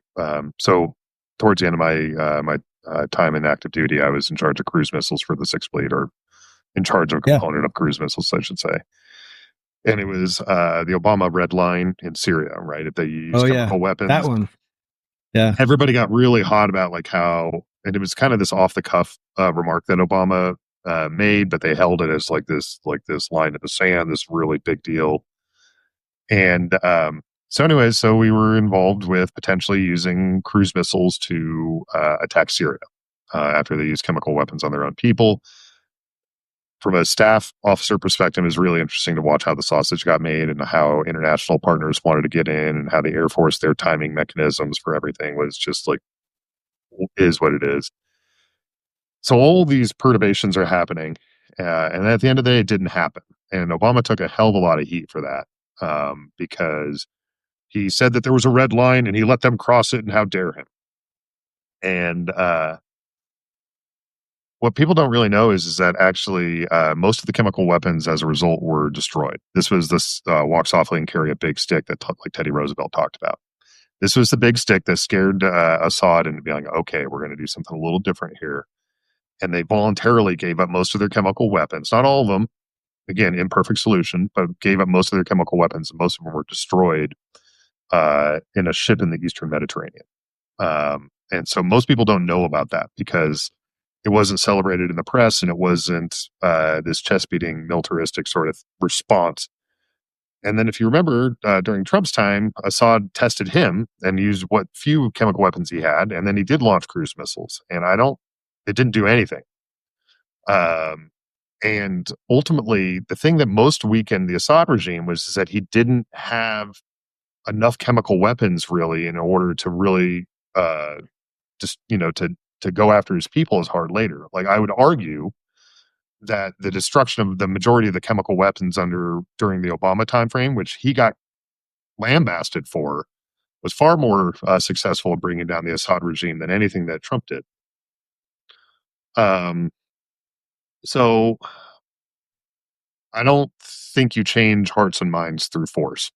so towards the end of my time in active duty, I was in charge of cruise missiles for the Sixth Fleet, or in charge of a component of cruise missiles, I should say. And it was the Obama red line in Syria, right? If they use chemical weapons. That one. Yeah. Everybody got really hot about, like, how, and it was kind of this off the cuff remark that Obama made, but they held it as like this line in the sand, this really big deal. And so, anyways, so we were involved with potentially using cruise missiles to attack Syria after they used chemical weapons on their own people. From a staff officer perspective, it was really interesting to watch how the sausage got made and how international partners wanted to get in, and how the Air Force, their timing mechanisms for everything was just like, is what it is. So all these perturbations are happening. And at the end of the day, it didn't happen. And Obama took a hell of a lot of heat for that, because he said that there was a red line and he let them cross it, and how dare him. And what people don't really know is that actually most of the chemical weapons as a result were destroyed. This was this walk softly and carry a big stick that like Teddy Roosevelt talked about. This was the big stick that scared Assad into being like, okay, we're going to do something a little different here. And they voluntarily gave up most of their chemical weapons. Not all of them, again, imperfect solution, but gave up most of their chemical weapons. And most of them were destroyed in a ship in the Eastern Mediterranean. And so most people don't know about that because it wasn't celebrated in the press, and it wasn't this chest beating militaristic sort of response. And then, if you remember, during Trump's time, Assad tested him and used what few chemical weapons he had, and then he did launch cruise missiles. And it didn't do anything. And ultimately, the thing that most weakened the Assad regime was that he didn't have enough chemical weapons really in order to really just to go after his people as hard later. Like, I would argue that the destruction of the majority of the chemical weapons during the Obama timeframe, which he got lambasted for, was far more successful in bringing down the Assad regime than anything that Trump did. Um, so I don't think you change hearts and minds through force.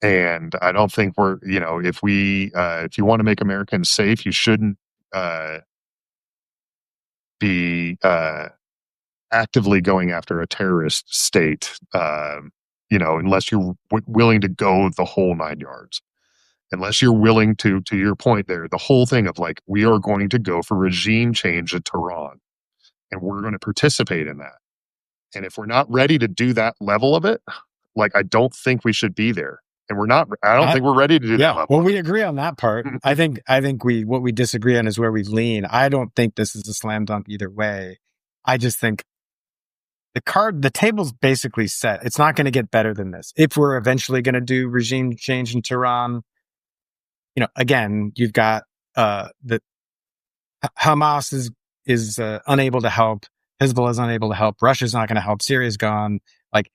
And I don't think if you want to make Americans safe, you shouldn't be actively going after a terrorist state, unless you're willing to go the whole 9 yards. Unless you're willing to your point there, the whole thing of like, we are going to go for regime change in Tehran, and we're going to participate in that. And if we're not ready to do that level of it, like, I don't think we should be there. And I don't think we're ready to do that level. Well, we agree on that part. I think what we disagree on is where we lean. I don't think this is a slam dunk either way. I just think the table's basically set. It's not going to get better than this. If we're eventually going to do regime change in Tehran, again, you've got the Hamas is unable to help. Hezbollah is unable to help. Russia's not going to help. Syria's gone. Like,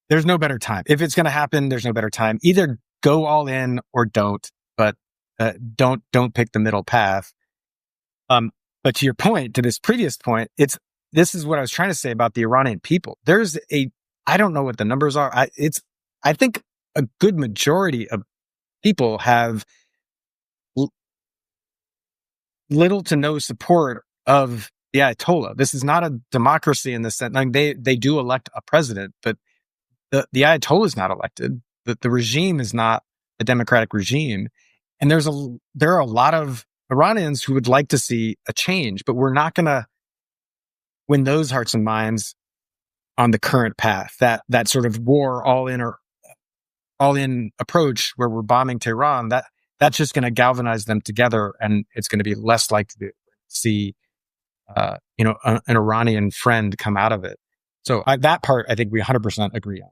there's no better time. If it's going to happen, there's no better time. Either go all in or don't, but don't pick the middle path. But to your point, to this previous point, this is what I was trying to say about the Iranian people. I don't know what the numbers are. I think a good majority of people have little to no support of the Ayatollah. This is not a democracy in the sense. Like, they do elect a president, but the Ayatollah is not elected. The regime is not a democratic regime. And there are a lot of Iranians who would like to see a change, but we're not going to win those hearts and minds on the current path. That sort of war all in approach where we're bombing Tehran, that's just going to galvanize them together, and it's going to be less likely to see an Iranian friend come out of it. So that part, I think we 100% agree on.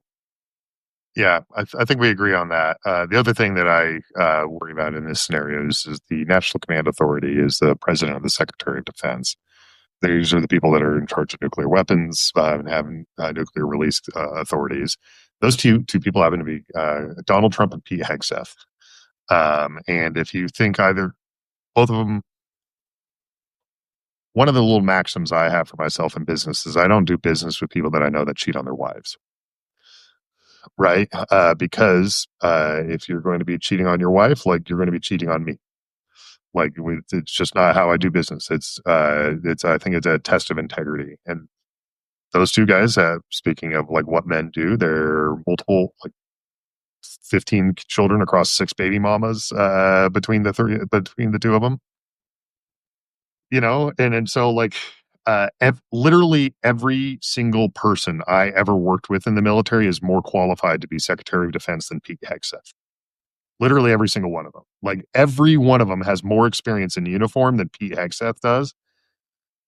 Yeah, I think we agree on that. The other thing that I worry about in this scenario is the National Command Authority is the president and the Secretary of Defense. These are the people that are in charge of nuclear weapons and having nuclear release authorities. Those two people happen to be Donald Trump and Pete Hegseth. And if you think both of them, one of the little maxims I have for myself in business is I don't do business with people that I know that cheat on their wives. Right? Because if you're going to be cheating on your wife, like, you're going to be cheating on me. Like, it's just not how I do business. I think it's a test of integrity. And those two guys, speaking of like what men do, they're multiple, like 15 children across 6 baby mamas between the two of them. And so, like, literally every single person I ever worked with in the military is more qualified to be Secretary of Defense than Pete Hegseth. Literally every single one of them. Like every one of them has more experience in uniform than Pete Hegseth does,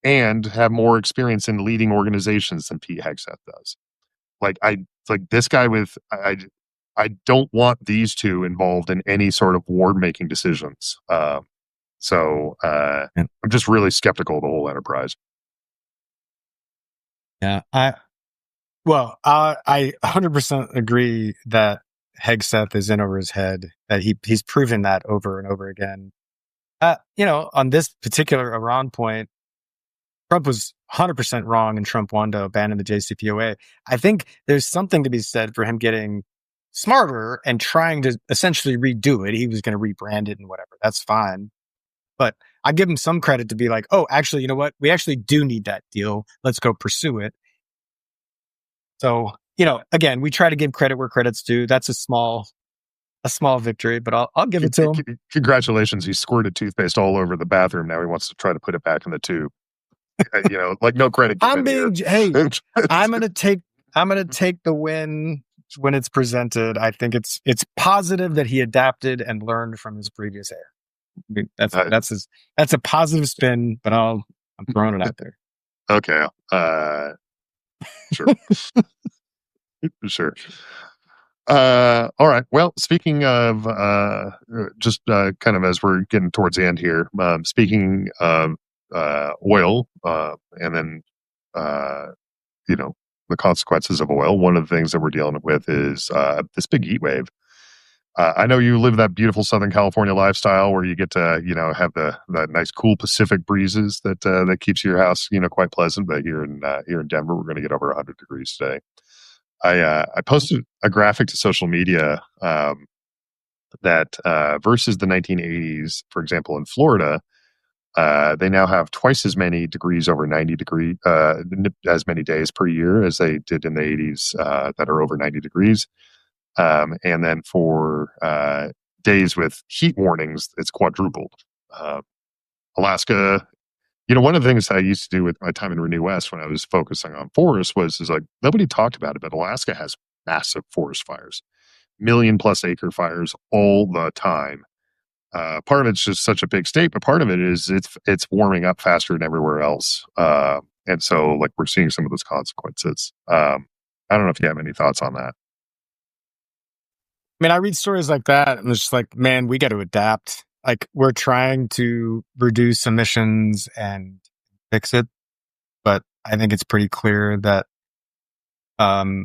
and have more experience in leading organizations than Pete Hegseth does. Like this guy with I don't want these two involved in any sort of war making decisions. I'm just really skeptical of the whole enterprise. Yeah, I 100% agree that Hegseth is in over his head. That he's proven that over and over again. On this particular Iran point, Trump was 100% wrong, and Trump wanted to abandon the JCPOA. I think there's something to be said for him getting smarter and trying to essentially redo it. He was going to rebrand it and whatever. That's fine. But I give him some credit to be like, oh, actually, you know what? We actually do need that deal. Let's go pursue it. So, again, we try to give credit where credit's due. That's a small victory, but I'll give it to him. Congratulations. He squirted toothpaste all over the bathroom. Now he wants to try to put it back in the tube. Like no credit. I'm going to take the win when it's presented. I think it's positive that he adapted and learned from his previous error. I mean, that's a positive spin, but I'm throwing it out there. Okay. Sure. Sure. All right. Well, speaking of just kind of as we're getting towards the end here, speaking of oil, and then the consequences of oil. One of the things that we're dealing with is this big heat wave. I know you live that beautiful Southern California lifestyle where you get to have that nice cool Pacific breezes that keeps your house quite pleasant. But here in Denver, we're going to get over 100 degrees today. I posted a graphic to social media that versus the 1980s, for example, in Florida, they now have twice as many degrees over 90 degree, as many days per year as they did in the 80s that are over 90 degrees. And then for days with heat warnings, it's quadrupled. Alaska, one of the things I used to do with my time in Renew West when I was focusing on forests is like nobody talked about it, but Alaska has massive forest fires, million-plus acre fires all the time. Part of it's just such a big state, but part of it is it's warming up faster than everywhere else, and so like we're seeing some of those consequences. I don't know if you have any thoughts on that. I mean, I read stories like that, and it's just like, man, we got to adapt. Like we're trying to reduce emissions and fix it, but I think it's pretty clear that we're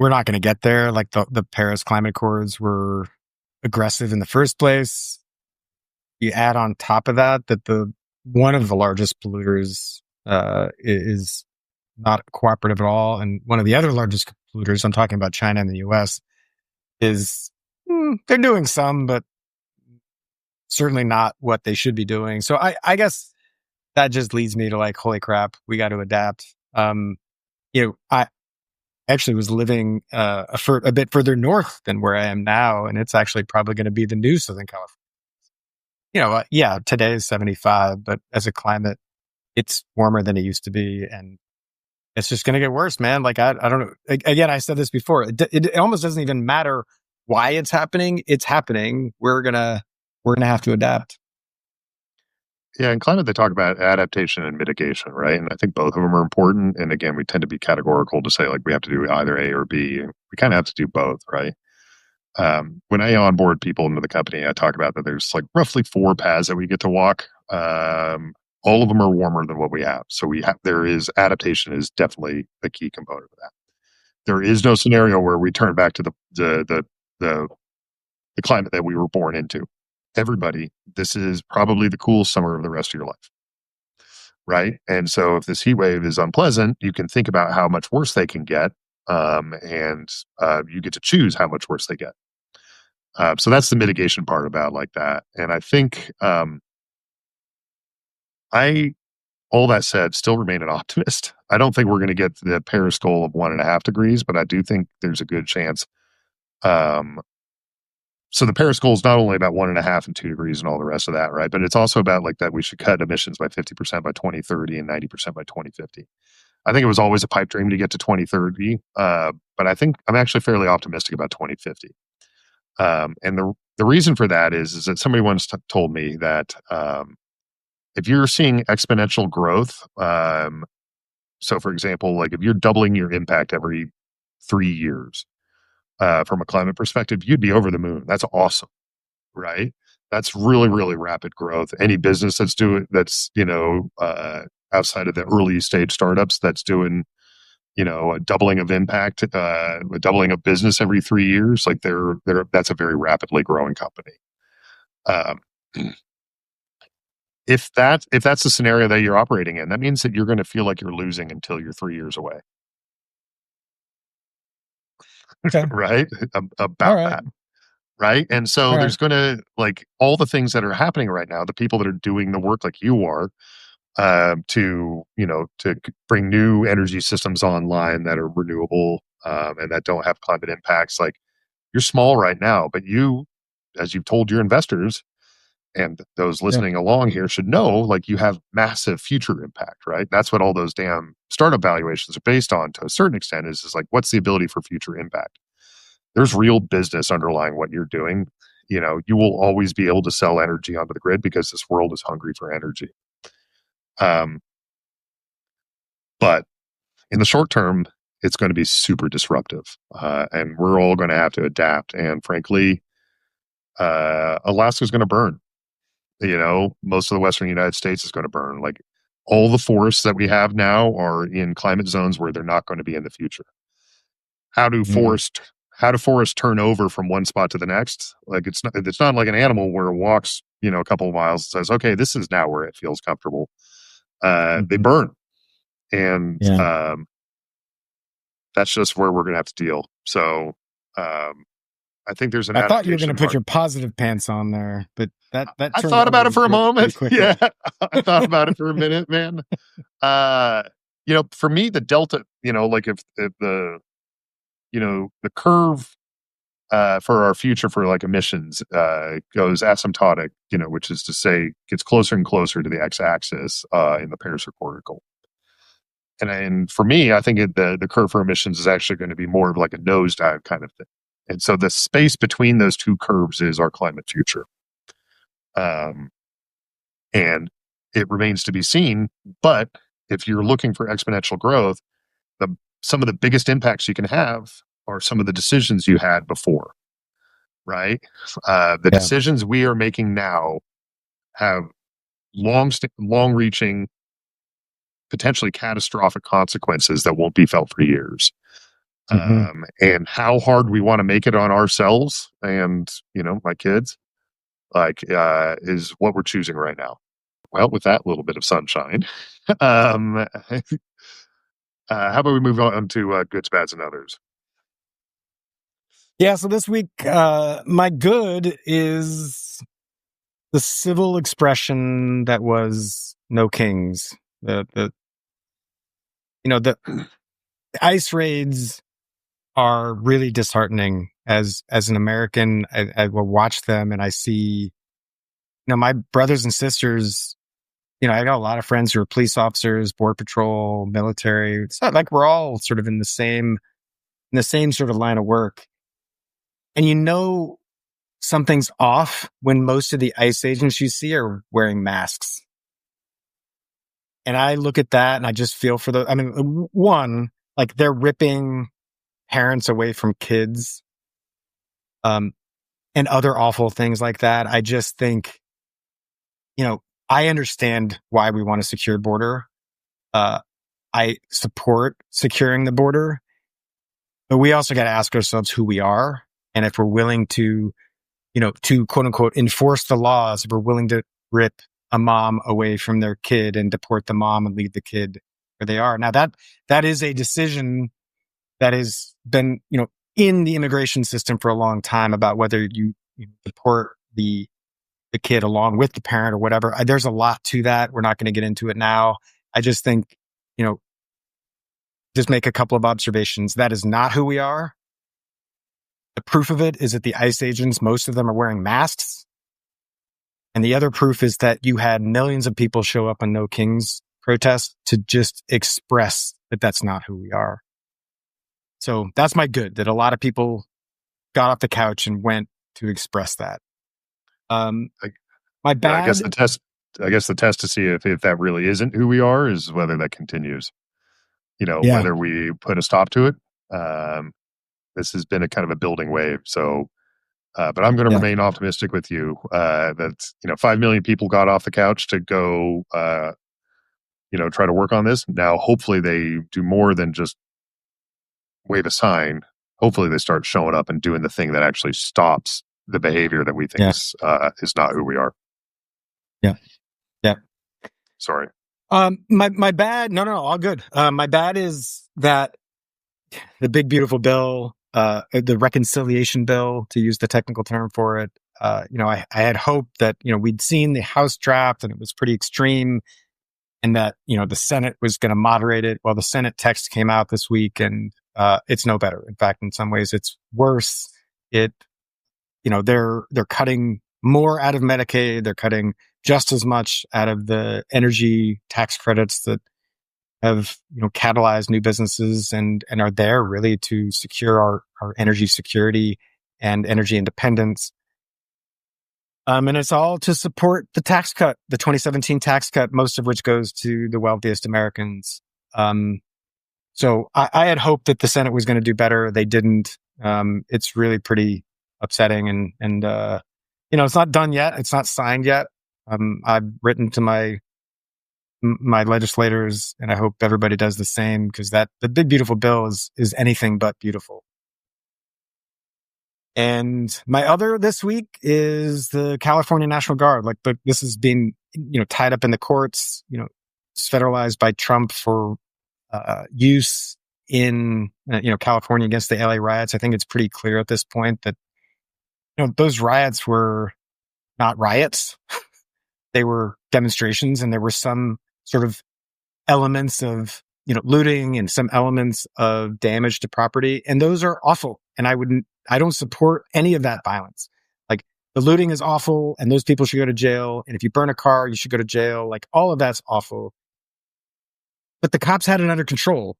not going to get there. Like the Paris Climate Accords were aggressive in the first place. You add on top of that the one of the largest polluters is not cooperative at all, and one of the other largest polluters, I'm talking about China and the US, is they're doing some, but certainly not what they should be doing. So I guess that just leads me to like, holy crap, we got to adapt. I actually was living a bit further north than where I am now, and it's actually probably going to be the new Southern California. Yeah, today is 75, but as a climate, it's warmer than it used to be, and it's just going to get worse, man. Like I don't know. Again, I said this before. It almost doesn't even matter why it's happening. It's happening. We're gonna have to adapt. Yeah, in climate, they talk about adaptation and mitigation, right? And I think both of them are important. And again, we tend to be categorical to say like we have to do either A or B. We kind of have to do both, right? When I onboard people into the company, I talk about that there's like roughly 4 paths that we get to walk. All of them are warmer than what we have. So adaptation is definitely a key component of that. There is no scenario where we turn back to the climate that we were born into. Everybody, this is probably the coolest summer of the rest of your life. Right. And so if this heat wave is unpleasant, you can think about how much worse they can get. And you get to choose how much worse they get. So that's the mitigation part about like that. And I think all that said, still remain an optimist. I don't think we're going to get to the Paris goal of 1.5 degrees, but I do think there's a good chance so the Paris goal is not only about 1.5 and 2 degrees and all the rest of that, right? But it's also about like that we should cut emissions by 50% by 2030 and 90% by 2050. I think it was always a pipe dream to get to 2030, but I think I'm actually fairly optimistic about 2050. And the reason for that is that somebody once told me that if you're seeing exponential growth, so for example, like if you're doubling your impact every 3 years from a climate perspective, you'd be over the moon. That's awesome, right? That's really, really rapid growth. Any business that's outside of the early stage startups that's doing a doubling of impact, a doubling of business every 3 years, like that's a very rapidly growing company. Um, if that's the scenario that you're operating in, that means that you're going to feel like you're losing until you're 3 years away. Okay. Right? All About right. that. Right. And so All there's right. going to, like, all the things that are happening right now, the people that are doing the work like you are, to bring new energy systems online that are renewable, and that don't have climate impacts. Like, you're small right now, but you, as you've told your investors and those listening along here should know, like, you have massive future impact, right? That's what all those damn startup valuations are based on to a certain extent, is like, what's the ability for future impact? There's real business underlying what you're doing. You will always be able to sell energy onto the grid because this world is hungry for energy. But in the short term, it's going to be super disruptive, and we're all going to have to adapt. And frankly, Alaska's going to burn. Most of the western United States is going to burn. Like, all the forests that we have now are in climate zones where they're not going to be in the future. How do forests turn over from one spot to the next? Like, it's not like an animal where it walks a couple of miles and says, okay, this is now where it feels comfortable. They burn, and that's just where we're going to have to deal. So I think there's an I thought you were going adaptation to put mark. your positive pants on there, but that I turned thought about ugly it for a moment. quickly. Yeah, I thought about it for a minute, man. For me, the delta, like if the curve for our future for like emissions goes asymptotic, which is to say gets closer and closer to the x-axis in the Paris Accord goal. And for me, I think the curve for emissions is actually going to be more of like a nosedive kind of thing. And so the space between those two curves is our climate future. And it remains to be seen. But if you're looking for exponential growth, some of the biggest impacts you can have are some of the decisions you had before, right? The decisions we are making now have long-reaching, potentially catastrophic consequences that won't be felt for years. And how hard we want to make it on ourselves and my kids, like, is what we're choosing right now. Well, with that little bit of sunshine, how about we move on to goods, bads, and others? Yeah, so this week, my good is the civil expression that was no kings. The ICE raids are really disheartening. As an American, I will watch them and I see, my brothers and sisters. I got a lot of friends who are police officers, border patrol, military. It's not like we're all sort of in the same sort of line of work. And something's off when most of the ICE agents you see are wearing masks. And I look at that and I just feel for one, like, they're ripping parents away from kids, and other awful things like that. I just think, I understand why we want a secure border. I support securing the border, but we also got to ask ourselves who we are. And if we're willing to quote unquote enforce the laws, if we're willing to rip a mom away from their kid and deport the mom and leave the kid where they are. Now that is a decision that has been, in the immigration system for a long time, about whether you deport the kid along with the parent or whatever. There's a lot to that. We're not going to get into it now. I just think, just make a couple of observations. That is not who we are. The proof of it is that the ICE agents, most of them are wearing masks. And the other proof is that you had millions of people show up on No Kings protest to just express that that's not who we are. So that's my good, that a lot of people got off the couch and went to express that. My Yeah, I guess bad. the test to see if that really isn't who we are is whether that continues. Yeah. Whether we put a stop to it. Um, this has been a kind of a building wave. So, but I'm going to Yeah. remain optimistic with you. That 5 million people got off the couch to go, try to work on this. Now, hopefully, they do more than just wave a sign. Hopefully, they start showing up and doing the thing that actually stops the behavior that we think Yeah. is not who we are. Yeah. Yeah. Sorry. My bad. No, all good. My bad is that the big beautiful bill, the reconciliation bill, to use the technical term for it. I had hoped that we'd seen the House draft and it was pretty extreme, and that the Senate was going to moderate it. Well, the Senate text came out this week, and it's no better. In fact, in some ways, it's worse. They're cutting more out of Medicaid. They're cutting just as much out of the energy tax credits that have catalyzed new businesses and are there really to secure our energy security and energy independence. And it's all to support the tax cut, the 2017 tax cut, most of which goes to the wealthiest Americans. So I had hoped that the Senate was going to do better. They didn't. It's really pretty upsetting, and it's not done yet. It's not signed yet. I've written to my legislators, and I hope everybody does the same, because the big beautiful bill is anything but beautiful. And my other this week is the California National Guard. This has been tied up in the courts. It's federalized by Trump for use in California against the LA riots. I think it's pretty clear at this point that those riots were not riots. They were demonstrations, and there were some sort of elements of looting and some elements of damage to property, and those are awful. And I don't support any of that violence. Like, the looting is awful, and those people should go to jail. And if you burn a car, you should go to jail. Like, all of that's awful. But the cops had it under control,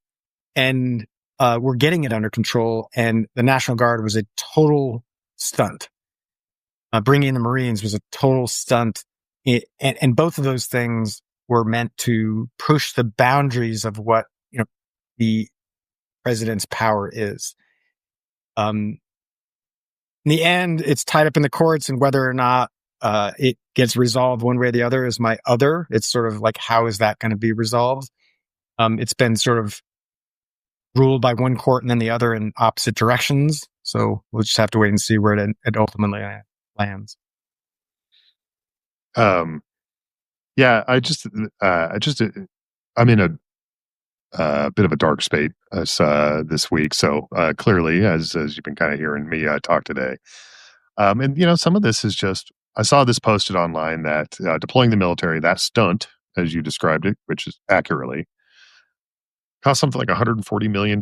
and we're getting it under control. And the National Guard was a total stunt. Bringing in the Marines was a total stunt. And both of those things were meant to push the boundaries of what the president's power is. In the end, it's tied up in the courts, and whether or not it gets resolved one way or the other is my other. It's sort of like, how is that going to be resolved? It's been sort of ruled by one court and then the other in opposite directions. So we'll just have to wait and see where it ultimately lands. Yeah, I'm in a bit of a dark spate this week. So clearly, as you've been kind of hearing me talk today, and some of this is just, I saw this posted online that deploying the military, that stunt, as you described it, which is accurately, cost something like $140 million.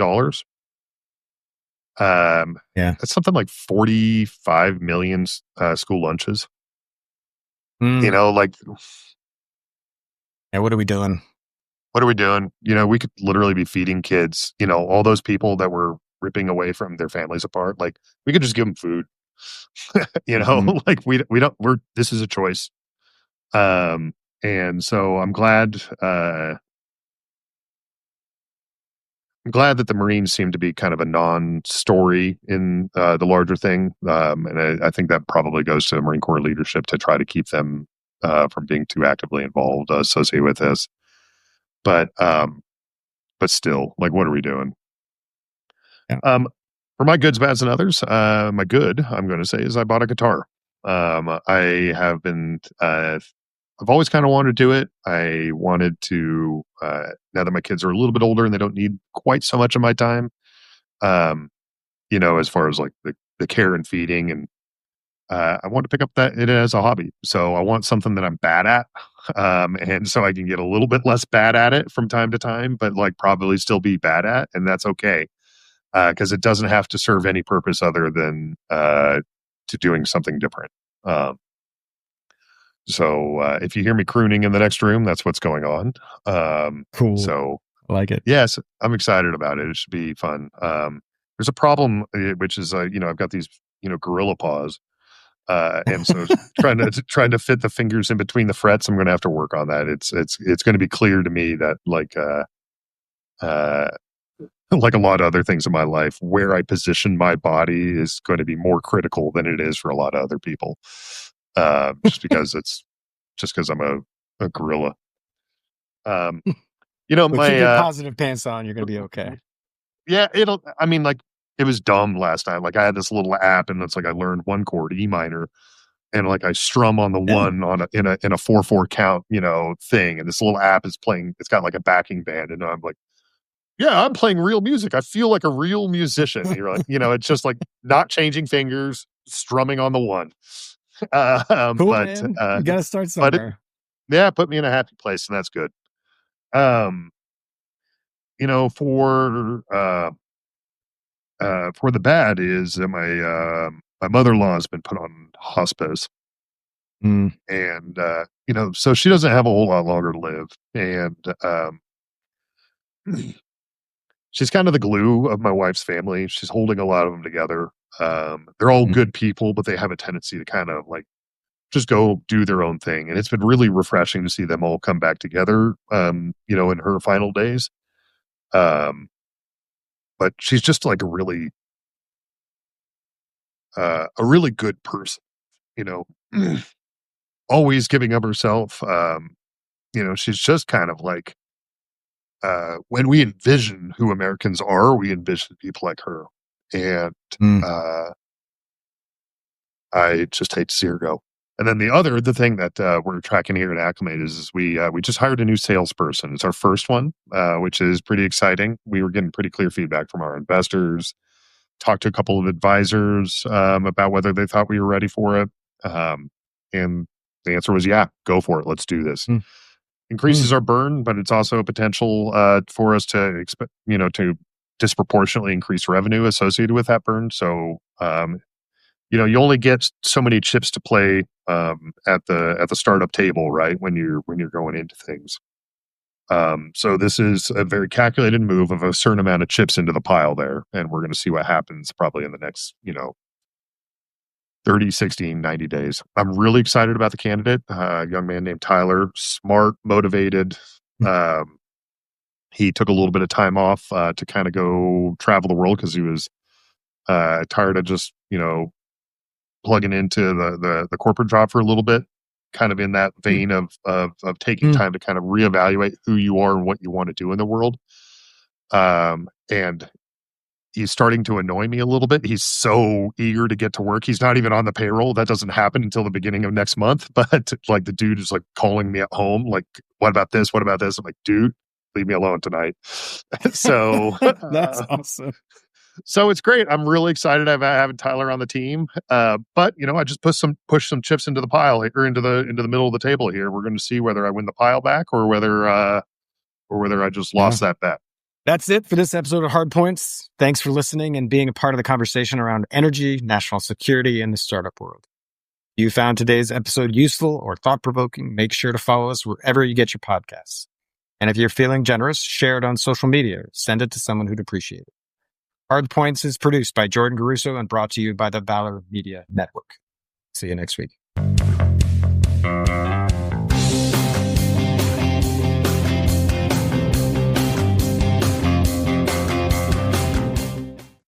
Yeah. That's something like 45 million school lunches. Like, yeah, what are we doing? What are we doing? We could literally be feeding kids, all those people that were ripping away from their families apart. Like, we could just give them food, like this is a choice. And so I'm glad that the Marines seem to be kind of a non-story in the larger thing. And I think that probably goes to the Marine Corps leadership to try to keep them from being too actively involved associated with this. But still, like, what are we doing? Yeah. For my goods, bads, and others, my good, I'm going to say, is I bought a guitar. I have been, I've always kind of wanted to do it. I wanted to, now that my kids are a little bit older and they don't need quite so much of my time, as far as like the care and feeding, and I want to pick up it as a hobby. So I want something that I'm bad at. And so I can get a little bit less bad at it from time to time, but like probably still be bad at, and that's okay. because it doesn't have to serve any purpose other than to doing something different. So if you hear me crooning in the next room, that's what's going on. Cool. So I like it. yes, I'm excited about it. It should be fun. There's a problem, which is I've got these gorilla paws, and so trying to fit the fingers in between the frets. I'm going to have to work on that. It's going to be clear to me that like a lot of other things in my life, where I position my body is going to be more critical than it is for a lot of other people. Just because I'm a gorilla. But keep your my positive pants on. You're going to be okay. yeah, it was dumb last time. Like I had this little app, and it's like I learned one chord, E minor, and like I strum on the one on in a 4/4 count, thing, and this little app is playing. It's got like a backing band, and I'm like, yeah, I'm playing real music. I feel like a real musician. And you're like, it's just like not changing fingers, strumming on the one. Cool, man. You got to start somewhere. It put me in a happy place, and that's good. For the bad is that my mother-in-law has been put on hospice, and so she doesn't have a whole lot longer to live, and she's kind of the glue of my wife's family. She's holding a lot of them together. They're all good people, but they have a tendency to kind of like just go do their own thing, and it's been really refreshing to see them all come back together. In her final days. But she's just like a really good person, always giving of herself. She's just kind of like, when we envision who Americans are, we envision people like her. And I just hate to see her go. And then the thing that we're tracking here at Acclimate is we just hired a new salesperson. It's our first one, which is pretty exciting. We were getting pretty clear feedback from our investors. Talked to a couple of advisors about whether they thought we were ready for it, and the answer was, yeah, go for it. Let's do this. Increases our burn, but it's also a potential for us to to disproportionately increase revenue associated with that burn. So you only get so many chips to play at the startup table, right? When you're going into things. So this is a very calculated move of a certain amount of chips into the pile there, and we're going to see what happens probably in the next 30, 60, 90 days. I'm really excited about the candidate, a young man named Tyler, smart, motivated. He took a little bit of time off to kind of go travel the world because he was tired of just plugging into the corporate job for a little bit, kind of in that vein of taking time to kind of reevaluate who you are and what you want to do in the world. And he's starting to annoy me a little bit. He's so eager to get to work. He's not even on the payroll. That doesn't happen until the beginning of next month. But like the dude is like calling me at home, like, what about this? What about this? I'm like, dude, leave me alone tonight. So that's awesome. So it's great. I'm really excited about having Tyler on the team. But I just push some chips into the pile or into the middle of the table here. We're going to see whether I win the pile back or whether I just lost that bet. That's it for this episode of Hardpoints. Thanks for listening and being a part of the conversation around energy, national security, and the startup world. If you found today's episode useful or thought-provoking, make sure to follow us wherever you get your podcasts. And if you're feeling generous, share it on social media or send it to someone who'd appreciate it. Hardpoints is produced by Jordan Garuso and brought to you by the Valor Media Network. See you next week.